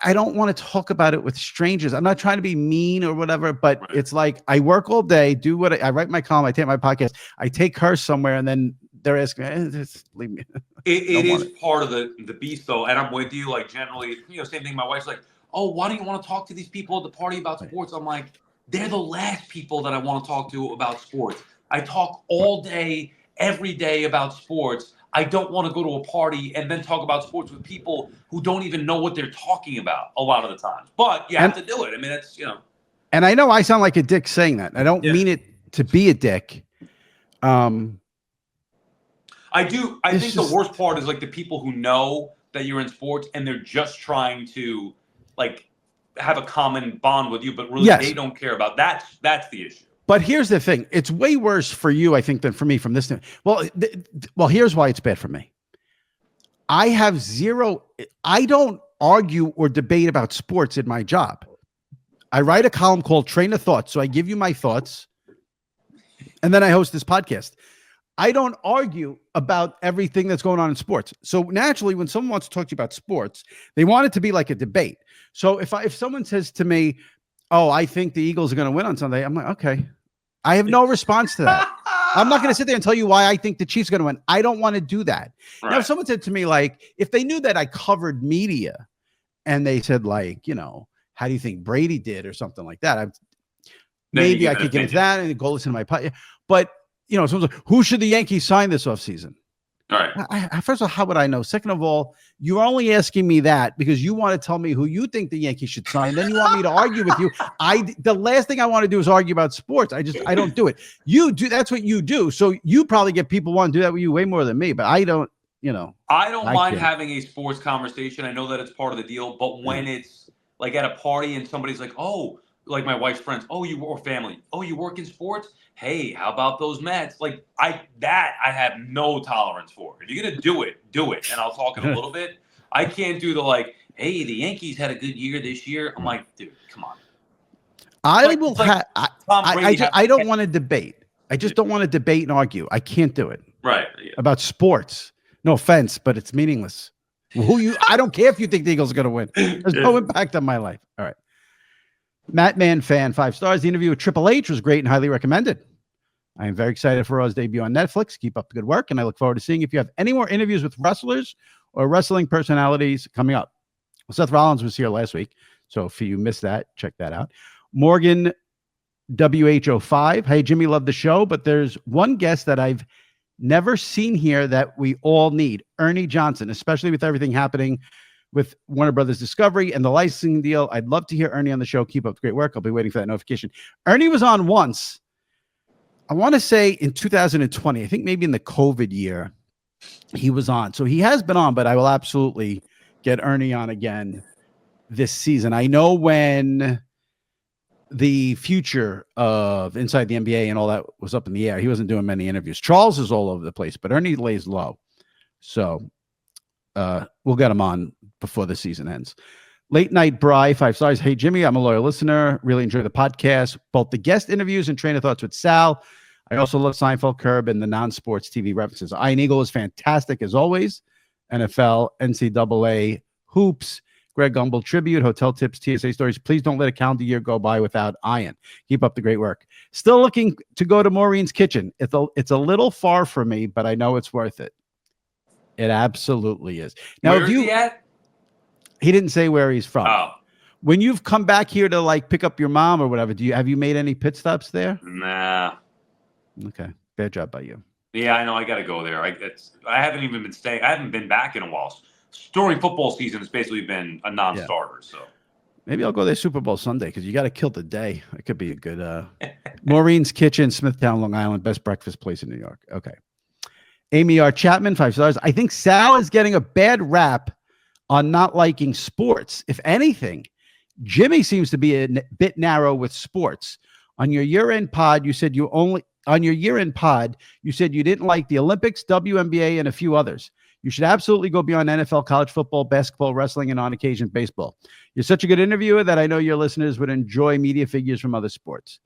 I don't want to talk about it with strangers. I'm not trying to be mean or whatever, but It's like I work all day, do what I write my column, I take my podcast, I take her somewhere, and then they're asking, just leave me. It is part of the beast, though, and I'm with you. Like generally, same thing. My wife's like, "Oh, why do you want to talk to these people at the party about sports?" I'm like, they're the last people that I want to talk to about sports. I talk all day, every day about sports. I don't want to go to a party and then talk about sports with people who don't even know what they're talking about a lot of the times. But you have to do it. I mean, it's, And I know I sound like a dick saying that. I don't mean it to be a dick. I do. I think the worst part is like the people who know that you're in sports and they're just trying to like have a common bond with you, but really they don't care about that. That's the issue. But here's the thing. It's way worse for you, I think, than for me from this. Well, here's why it's bad for me. I don't argue or debate about sports in my job. I write a column called Train of Thought. So I give you my thoughts and then I host this podcast. I don't argue about everything that's going on in sports. So naturally, when someone wants to talk to you about sports, they want it to be like a debate. So if someone says to me, oh, I think the Eagles are going to win on Sunday, I'm like, okay. I have no response to that. I'm not going to sit there and tell you why I think the Chiefs are going to win. I don't want to do that. Right. Now, if someone said to me, like, if they knew that I covered media and they said, like, how do you think Brady did or something like that? Maybe I could get into that and go listen to my podcast. But, someone's like, who should the Yankees sign this offseason? All right. First of all, how would I know? Second of all, you're only asking me that because you want to tell me who you think the Yankees should sign. Then you want me to argue with you. The last thing I want to do is argue about sports. I don't do it. You do. That's what you do. So you probably get people want to do that with you way more than me, but I don't, I don't mind having a sports conversation. I know that it's part of the deal, but when it's like at a party and somebody's like, oh, like my wife's friends, oh, or family, oh, you work in sports? Hey, how about those Mets? Like I have no tolerance for. If you're gonna do it, and I'll talk in a little bit. I can't do the like, hey, the Yankees had a good year this year. I'm like, dude, come on. I don't want to debate. I just don't want to debate and argue. I can't do it. Right. Yeah. About sports. No offense, but it's meaningless. I don't care if you think the Eagles are gonna win. There's no impact on my life. All right. Matt Man fan, 5 stars. The interview with Triple H was great and highly recommended. I am very excited for Raw's debut on Netflix. Keep up the good work, and I look forward to seeing if you have any more interviews with wrestlers or wrestling personalities coming up. Seth Rollins was here last week. So if you missed that, check that out. Morgan WH05. Hey, Jimmy, love the show, but there's one guest that I've never seen here that we all need. Ernie Johnson, especially with everything happening with Warner Brothers Discovery and the licensing deal. I'd love to hear Ernie on the show. Keep up the great work. I'll be waiting for that notification. Ernie was on once, I want to say in 2020, I think maybe in the COVID year he was on. So he has been on, but I will absolutely get Ernie on again this season. I know when the future of Inside the NBA and all that was up in the air, he wasn't doing many interviews. Charles is all over the place, but Ernie lays low. So we'll get him on before the season ends. Late Night Bry, 5 stars. Hey, Jimmy, I'm a loyal listener. Really enjoy the podcast, both the guest interviews and Train of Thoughts with Sal. I also love Seinfeld, Curb, and the non-sports TV references. Iron Eagle is fantastic as always. NFL, NCAA, hoops, Greg Gumbel tribute, hotel tips, TSA stories. Please don't let a calendar year go by without Ian. Keep up the great work. Still looking to go to Maureen's Kitchen. It's a little far from me, but I know it's worth it. It absolutely is. Now, where is he at? He didn't say where he's from. Oh. When you've come back here to like pick up your mom or whatever, have you made any pit stops there? Nah. Okay. Bad job by you. Yeah, I know. I got to go there. I haven't even been staying. I haven't been back in a while. During football season, it's basically been a non-starter. So maybe I'll go there Super Bowl Sunday because you got to kill the day. It could be a good Maureen's Kitchen, Smithtown, Long Island, best breakfast place in New York. Okay. Amy R. Chapman, 5 stars. I think Sal is getting a bad rap on not liking sports. If anything, Jimmy seems to be a bit narrow with sports. On your year-end pod, you said you didn't like the Olympics, WNBA, and a few others. You should absolutely go beyond NFL, college football, basketball, wrestling, and on occasion baseball. You're such a good interviewer that I know your listeners would enjoy media figures from other sports.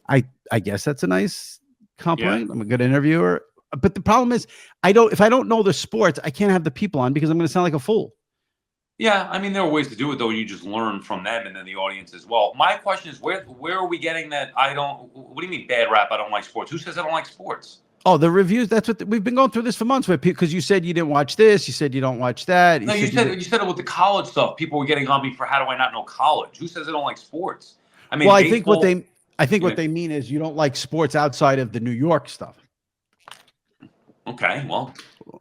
I guess that's a nice compliment. Yeah. I'm a good interviewer. But the problem is, if I don't know the sports, I can't have the people on because I'm going to sound like a fool. Yeah, I mean, there are ways to do it, though. You just learn from them and then the audience as well. My question is, where are we getting that what do you mean bad rap? I don't like sports. Who says I don't like sports? Oh, the reviews. That's what we've been going through this for months with because you said you didn't watch this. You said you don't watch that. You said it with the college stuff. People were getting on me for how do I not know college? Who says I don't like sports? I mean, well, baseball, I think what they mean is you don't like sports outside of the New York stuff. Okay, well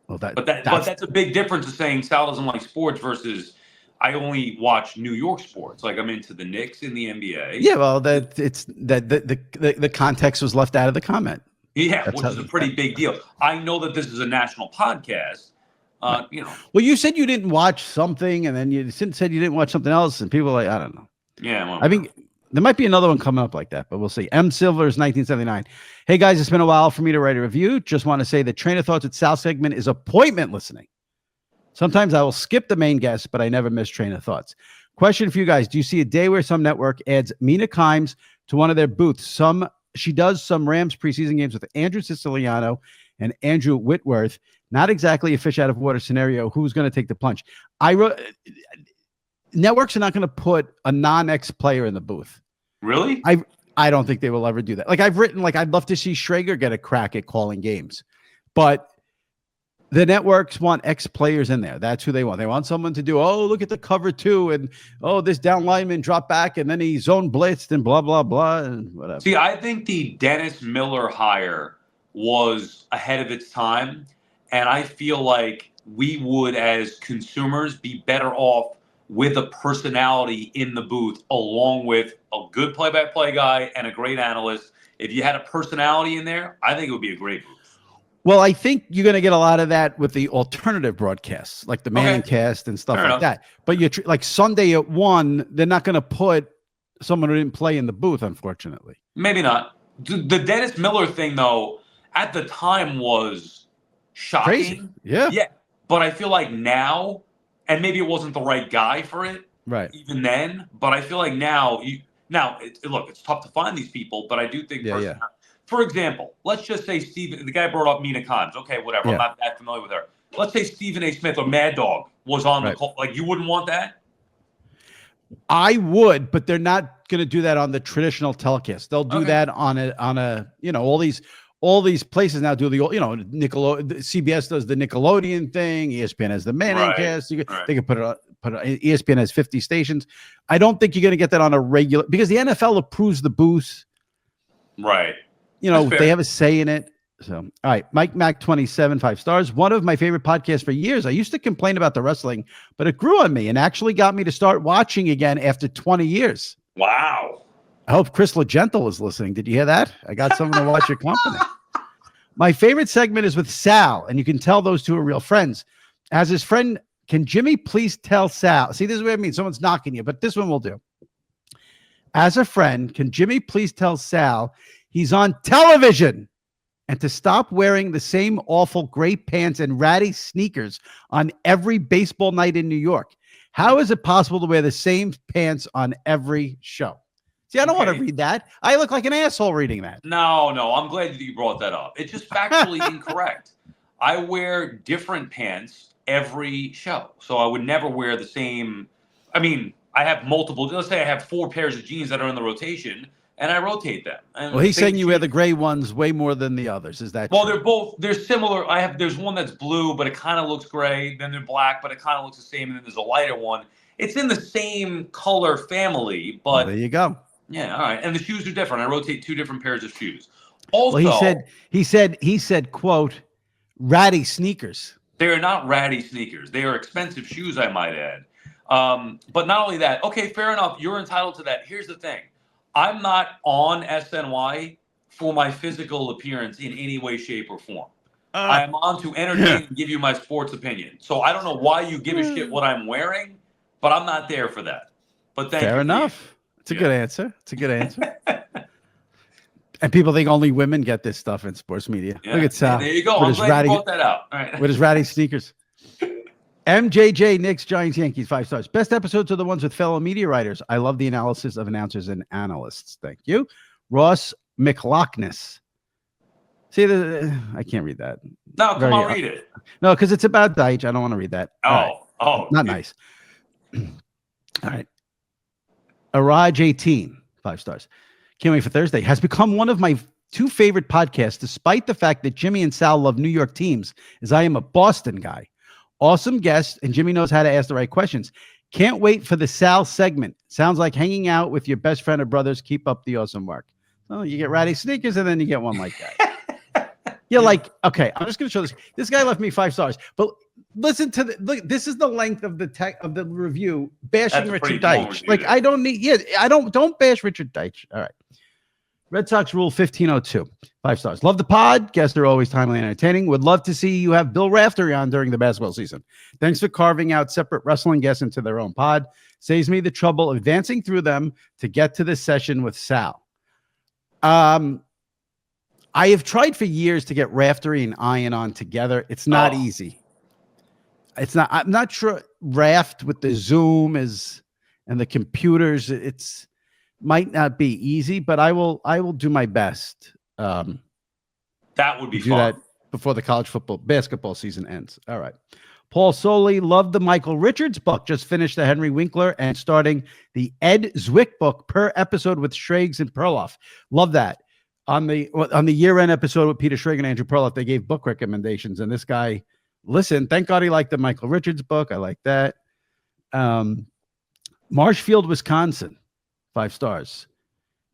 that's a big difference of saying Sal doesn't like sports versus I only watch New York sports. Like I'm into the Knicks in the NBA. Yeah, well, the context was left out of the comment. Yeah, which is a pretty big deal. I know that this is a national podcast. Well, you said you didn't watch something, and then you said you didn't watch something else, and people are like, I don't know. Yeah, well, I mean, there might be another one coming up like that, but we'll see. M. Silver's 1979. Hey, guys, it's been a while for me to write a review. Just want to say the Train of Thoughts with Sal segment is appointment listening. Sometimes I will skip the main guest, but I never miss Train of Thoughts. Question for you guys. Do you see a day where some network adds Mina Kimes to one of their booths? She does some Rams preseason games with Andrew Siciliano and Andrew Whitworth. Not exactly a fish out of water scenario. Who's going to take the plunge? Networks are not going to put a non-ex player in the booth. Really? I don't think they will ever do that. Like I've written, I'd love to see Schrager get a crack at calling games, but the networks want ex players in there. That's who they want. They want someone to do, look at the cover 2 and, this down lineman dropped back and then he zone blitzed and blah, blah, blah, and whatever. See, I think the Dennis Miller hire was ahead of its time. And I feel like we would, as consumers, be better off with a personality in the booth, along with a good play-by-play guy and a great analyst. If you had a personality in there, I think it would be a great booth. Well, I think you're going to get a lot of that with the alternative broadcasts, like the Manning cast and stuff like that. But you're like Sunday at 1, they're not going to put someone who didn't play in the booth, unfortunately. Maybe not. The Dennis Miller thing, though, at the time was shocking. Crazy. Yeah. Yeah. But I feel like now, and maybe it wasn't the right guy for it, right? Even then, but I feel like now, look, it's tough to find these people, but I do think, for example, let's just say Stephen, the guy brought up Mina Kimes. Okay, whatever. I'm not that familiar with her. Let's say Stephen A. Smith or Mad Dog was on the call. Like, you wouldn't want that? I would, but they're not going to do that on the traditional telecast. They'll do that on a, all all these places now do the, CBS does the Nickelodeon thing. ESPN has the Manningcast. They can put it on. ESPN has 50 stations. I don't think you're going to get that on a regular, because the NFL approves the booths. Right. They have a say in it. So, all right. Mike Mac 27, 5 stars. One of my favorite podcasts for years. I used to complain about the wrestling, but it grew on me and actually got me to start watching again after 20 years. Wow. I hope Chris LeGentle is listening. Did you hear that? I got someone to watch your company. My favorite segment is with Sal, and you can tell those two are real friends. As his friend, can Jimmy please tell Sal? See, this is what I mean. Someone's knocking you, but this one will do. As a friend, can Jimmy please tell Sal he's on television and to stop wearing the same awful gray pants and ratty sneakers on every baseball night in New York? How is it possible to wear the same pants on every show? See, I don't want to read that. I look like an asshole reading that. No, I'm glad that you brought that up. It's just factually incorrect. I wear different pants every show. So I would never wear the same. I mean, I have multiple. Let's say I have 4 pairs of jeans that are in the rotation, and I rotate them. And well, he's saying you wear the gray ones way more than the others. Is that true? They're similar. There's one that's blue, but it kind of looks gray. Then they're black, but it kind of looks the same. And then there's a lighter one. It's in the same color family, but there you go. Yeah, all right. And the shoes are different. I rotate 2 different pairs of shoes. Also, he said, quote, ratty sneakers. They are not ratty sneakers. They are expensive shoes, I might add. But not only that, okay, fair enough. You're entitled to that. Here's the thing. I'm not on SNY for my physical appearance in any way, shape, or form. I am on to entertain and give you my sports opinion. So I don't know why you give a shit what I'm wearing, but I'm not there for that. But thank you. Fair enough. It's a good answer. It's a good answer. And people think only women get this stuff in sports media. Yeah. Look at Sal. There you go. I'm glad you brought that out. All right. With his ratty sneakers. MJJ, Knicks, Giants, Yankees, 5 stars. Best episodes are the ones with fellow media writers. I love the analysis of announcers and analysts. Thank you. Ross McLockness. See, I can't read that. No, come on, read it. No, because it's about Deitch. I don't want to read that. Not nice. All right. Araj 18, 5 stars. Can't wait for Thursday. Has become one of my 2 favorite podcasts, despite the fact that Jimmy and Sal love New York teams, as I am a Boston guy. Awesome guest, and Jimmy knows how to ask the right questions. Can't wait for the Sal segment. Sounds like hanging out with your best friend or brothers. Keep up the awesome work. Oh, you get ratty sneakers, and then you get one like that. You're like, okay, I'm just going to show this. This guy left me 5 stars, but listen to look. This is the length of the review bashing Richard Deitch. Like, I don't need. Yeah, I don't bash Richard Deitch. All right. Red Sox rule 1502, 5 stars. Love the pod. Guests are always timely and entertaining. Would love to see you have Bill Raftery on during the basketball season. Thanks for carving out separate wrestling guests into their own pod. Saves me the trouble of advancing through them to get to this session with Sal. I have tried for years to get Raftery and Ian on together. It's not easy. It's not. I'm not sure Raft with the Zoom and the computers. It's might not be easy, but I will do my best. That would be do fun. that before the basketball season ends. All right. Paul Soley, loved the Michael Richards book. Just finished the Henry Winkler and starting the Ed Zwick book per episode with Schrags and Perloff. Love that. On the year-end episode with Peter Schrager and Andrew Perloff, they gave book recommendations, and this guy listened. Thank God he liked the Michael Richards book. I like that. Marshfield, Wisconsin. 5 stars.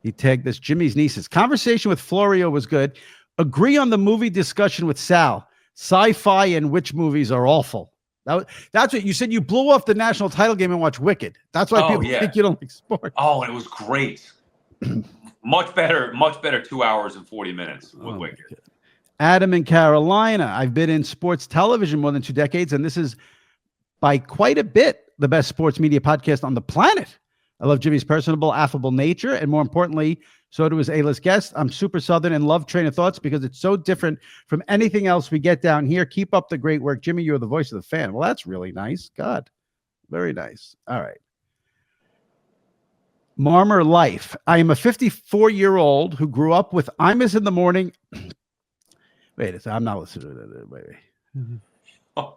He tagged this Jimmy's nieces. Conversation with Florio was good. Agree on the movie discussion with Sal. Sci-fi and which movies are awful. That's what you said. You blew off the national title game and watched Wicked. That's why people think you don't like sports. Oh, and it was great. much better 2 hours and 40 minutes with Wicked. Adam in Carolina. I've been in sports television more than 2 decades, and this is by quite a bit the best sports media podcast on the planet. I love Jimmy's personable, affable nature, and more importantly, so do his A-list guests. I'm super Southern and love Train of Thoughts because it's so different from anything else we get down here. Keep up the great work. Jimmy, you're the voice of the fan. Well, that's really nice. God, very nice. All right. Marmer Life. I am a 54-year-old who grew up with Imus in the morning. Wait, I'm not listening to that. Wait.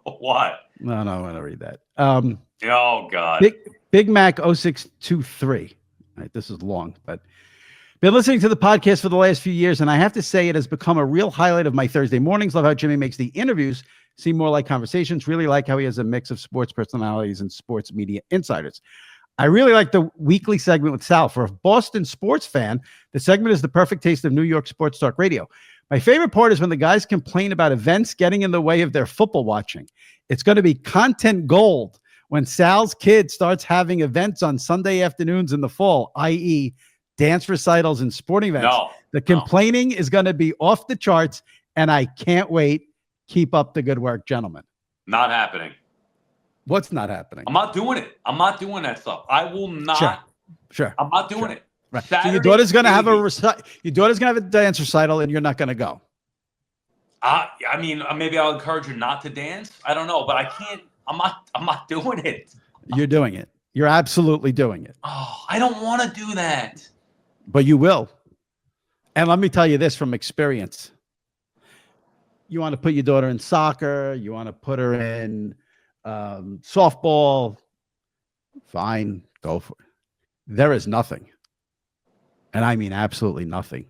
What? No, I'm going to read that. Oh, God. Big Mac 0623. All right, this is long, but Been listening to the podcast for the last few years, and I have to say it has become a real highlight of my Thursday mornings. Love how Jimmy makes the interviews seem more like conversations. Really like how he has a mix of sports personalities and sports media insiders. I really like the weekly segment with Sal. For a Boston sports fan, the segment is the perfect taste of New York sports talk radio. My favorite part is when the guys complain about events getting in the way of their football watching. It's going to be content gold when Sal's kid starts having events on Sunday afternoons in the fall, i.e., dance recitals and sporting events. The complaining is going to be off the charts, and I can't wait. Keep up the good work, gentlemen. Not happening. What's not happening? I'm not doing it. I'm not doing that stuff. I will not. Sure. I'm not doing it. Right. So your daughter's going to have a dance recital, and you're not going to go. I mean, maybe I'll encourage her not to dance. I don't know, but I can't. I'm not doing it. You're doing it. You're absolutely doing it. Oh, I don't want to do that. But you will. And let me tell you this from experience. You want to put your daughter in soccer. You want to put her in softball. Fine. Go for it. There is nothing. And I mean absolutely nothing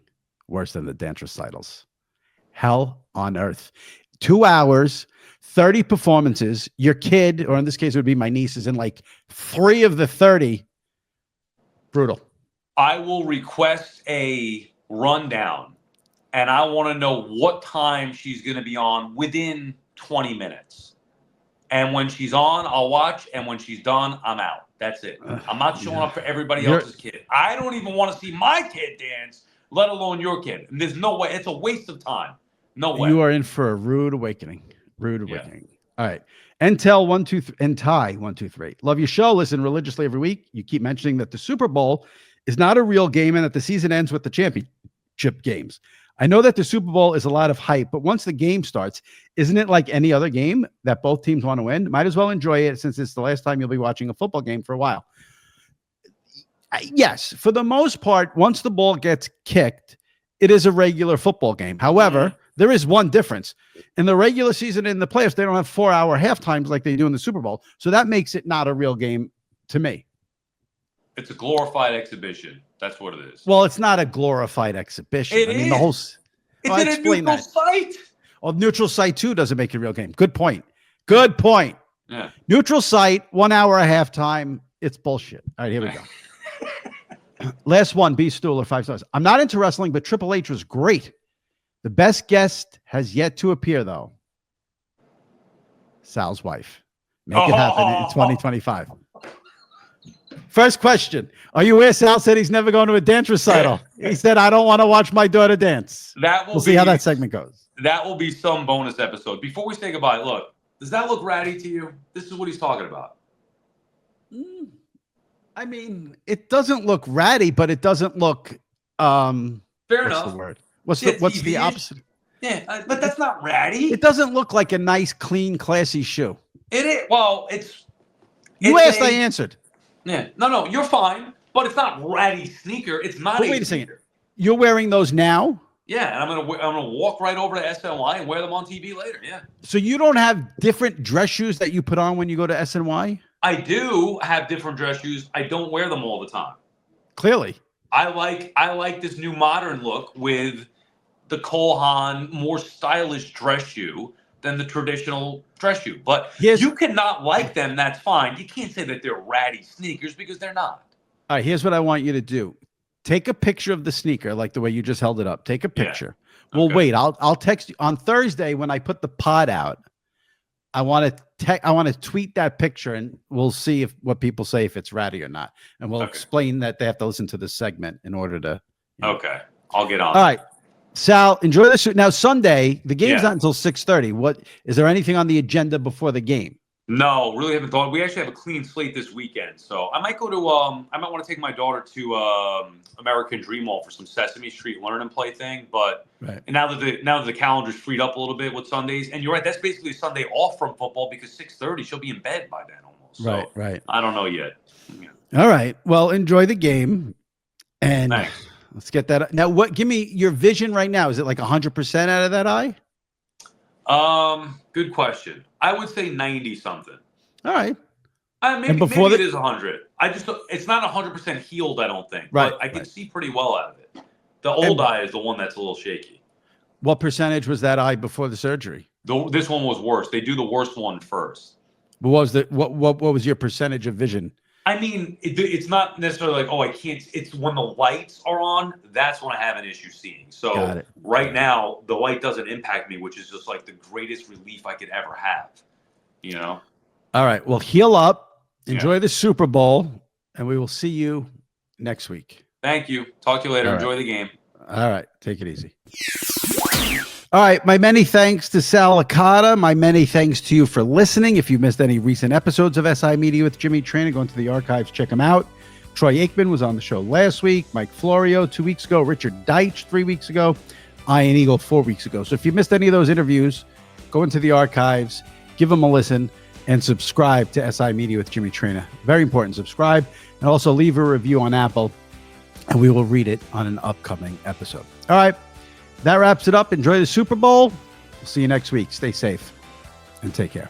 worse than the dance recitals. Hell on earth. 2 hours, 30 performances. Your kid, or in this case it would be my niece, is in like 3 of the 30. Brutal. I will request a rundown, and I want to know what time she's going to be on within 20 minutes. And when she's on, I'll watch, and when she's done, I'm out. That's it. I'm not showing up for everybody else's kid. I don't even want to see my kid dance, let alone your kid. And there's no way. It's a waste of time. No way. You are in for a rude awakening. Rude awakening. All right. Intel 1 2 3 and Ty 1 2 3. Love your show. Listen religiously every week. You keep mentioning that the Super Bowl is not a real game and that the season ends with the championship games. I know that the Super Bowl is a lot of hype, but once the game starts, isn't it like any other game that both teams want to win? Might as well enjoy it since it's the last time you'll be watching a football game for a while. Yes, for the most part, once the ball gets kicked, it is a regular football game. However, there is one difference. In the regular season, in the playoffs, they don't have 4-hour halftimes like they do in the Super Bowl. So that makes it not a real game to me. It's a glorified exhibition. That's what it is. Well, it's not a glorified exhibition. It is. The whole. It's in a neutral site. Well, neutral site too doesn't make it a real game. Good point. Good point. Yeah. Neutral site, 1 hour a halftime. It's bullshit. All right, here we go. Last one, B Stuhler, 5 stars. I'm not into wrestling, but Triple H was great. The best guest has yet to appear, though. Sal's wife. Make it happen in 2025. First question. Are you aware Sal said he's never going to a dance recital? He said, I don't want to watch my daughter dance. We'll see how that segment goes. That will be some bonus episode. Before we say goodbye, look, does that look ratty to you? This is what he's talking about. I mean, it doesn't look ratty, but it doesn't look fair enough. What's the word? What's the opposite? Yeah, but that's not ratty. It doesn't look like a nice, clean, classy shoe. It is. Well, You asked, I answered. Yeah. No, you're fine. But it's not ratty sneaker. It's not. But wait a second. You're wearing those now? Yeah, and I'm gonna walk right over to SNY and wear them on TV later. Yeah. So you don't have different dress shoes that you put on when you go to SNY? I do have different dress shoes. I don't wear them all the time. Clearly. I like this new modern look with the Cole Haan more stylish dress shoe than the traditional dress shoe. But you cannot like them. That's fine. You can't say that they're ratty sneakers because they're not. All right, here's what I want you to do. Take a picture of the sneaker like the way you just held it up. Take a picture. Yeah. Well, wait, I'll text you on Thursday when I put the pod out. I want to tweet that picture and we'll see what people say, if it's ratty or not. And we'll explain that they have to listen to this segment in order to. Okay. I'll get on. All right. Sal, enjoy this. Now, Sunday, the game's not until 6:30. What is there anything on the agenda before the game? No, really haven't thought. We actually have a clean slate this weekend, so I might go to. I might want to take my daughter to American Dream Mall for some Sesame Street learn and play thing. But and now that the calendar's freed up a little bit with Sundays, and you're right, that's basically a Sunday off from football because 6:30 she'll be in bed by then almost. So right. I don't know yet. Yeah. All right. Well, enjoy the game, and let's get that. Now, give me your vision right now. Is it like 100% out of that eye? Good question. I would say 90 something. All right. Maybe before it is 100. It's not 100% healed, I don't think. Right, But I can right. see pretty well out of it. The old eye is the one that's a little shaky. What percentage was that eye before the surgery? This one was worse. They do the worst one first. What was your percentage of vision? I mean, it's not necessarily like, oh, I can't. It's when the lights are on, that's when I have an issue seeing. So right now, the light doesn't impact me, which is just like the greatest relief I could ever have. You know? All right. Well, heal up. Enjoy the Super Bowl, and we will see you next week. Thank you. Talk to you later. Enjoy the game. All right. Take it easy. All right. My many thanks to Sal Licata. My many thanks to you for listening. If you missed any recent episodes of SI Media with Jimmy Traina, go into the archives, check them out. Troy Aikman was on the show last week. Mike Florio 2 weeks ago. Richard Deitch 3 weeks ago. Ian Eagle 4 weeks ago. So if you missed any of those interviews, go into the archives, give them a listen, and subscribe to SI Media with Jimmy Traina. Very important. Subscribe and also leave a review on Apple, and we will read it on an upcoming episode. All right. That wraps it up. Enjoy the Super Bowl. We'll see you next week. Stay safe and take care.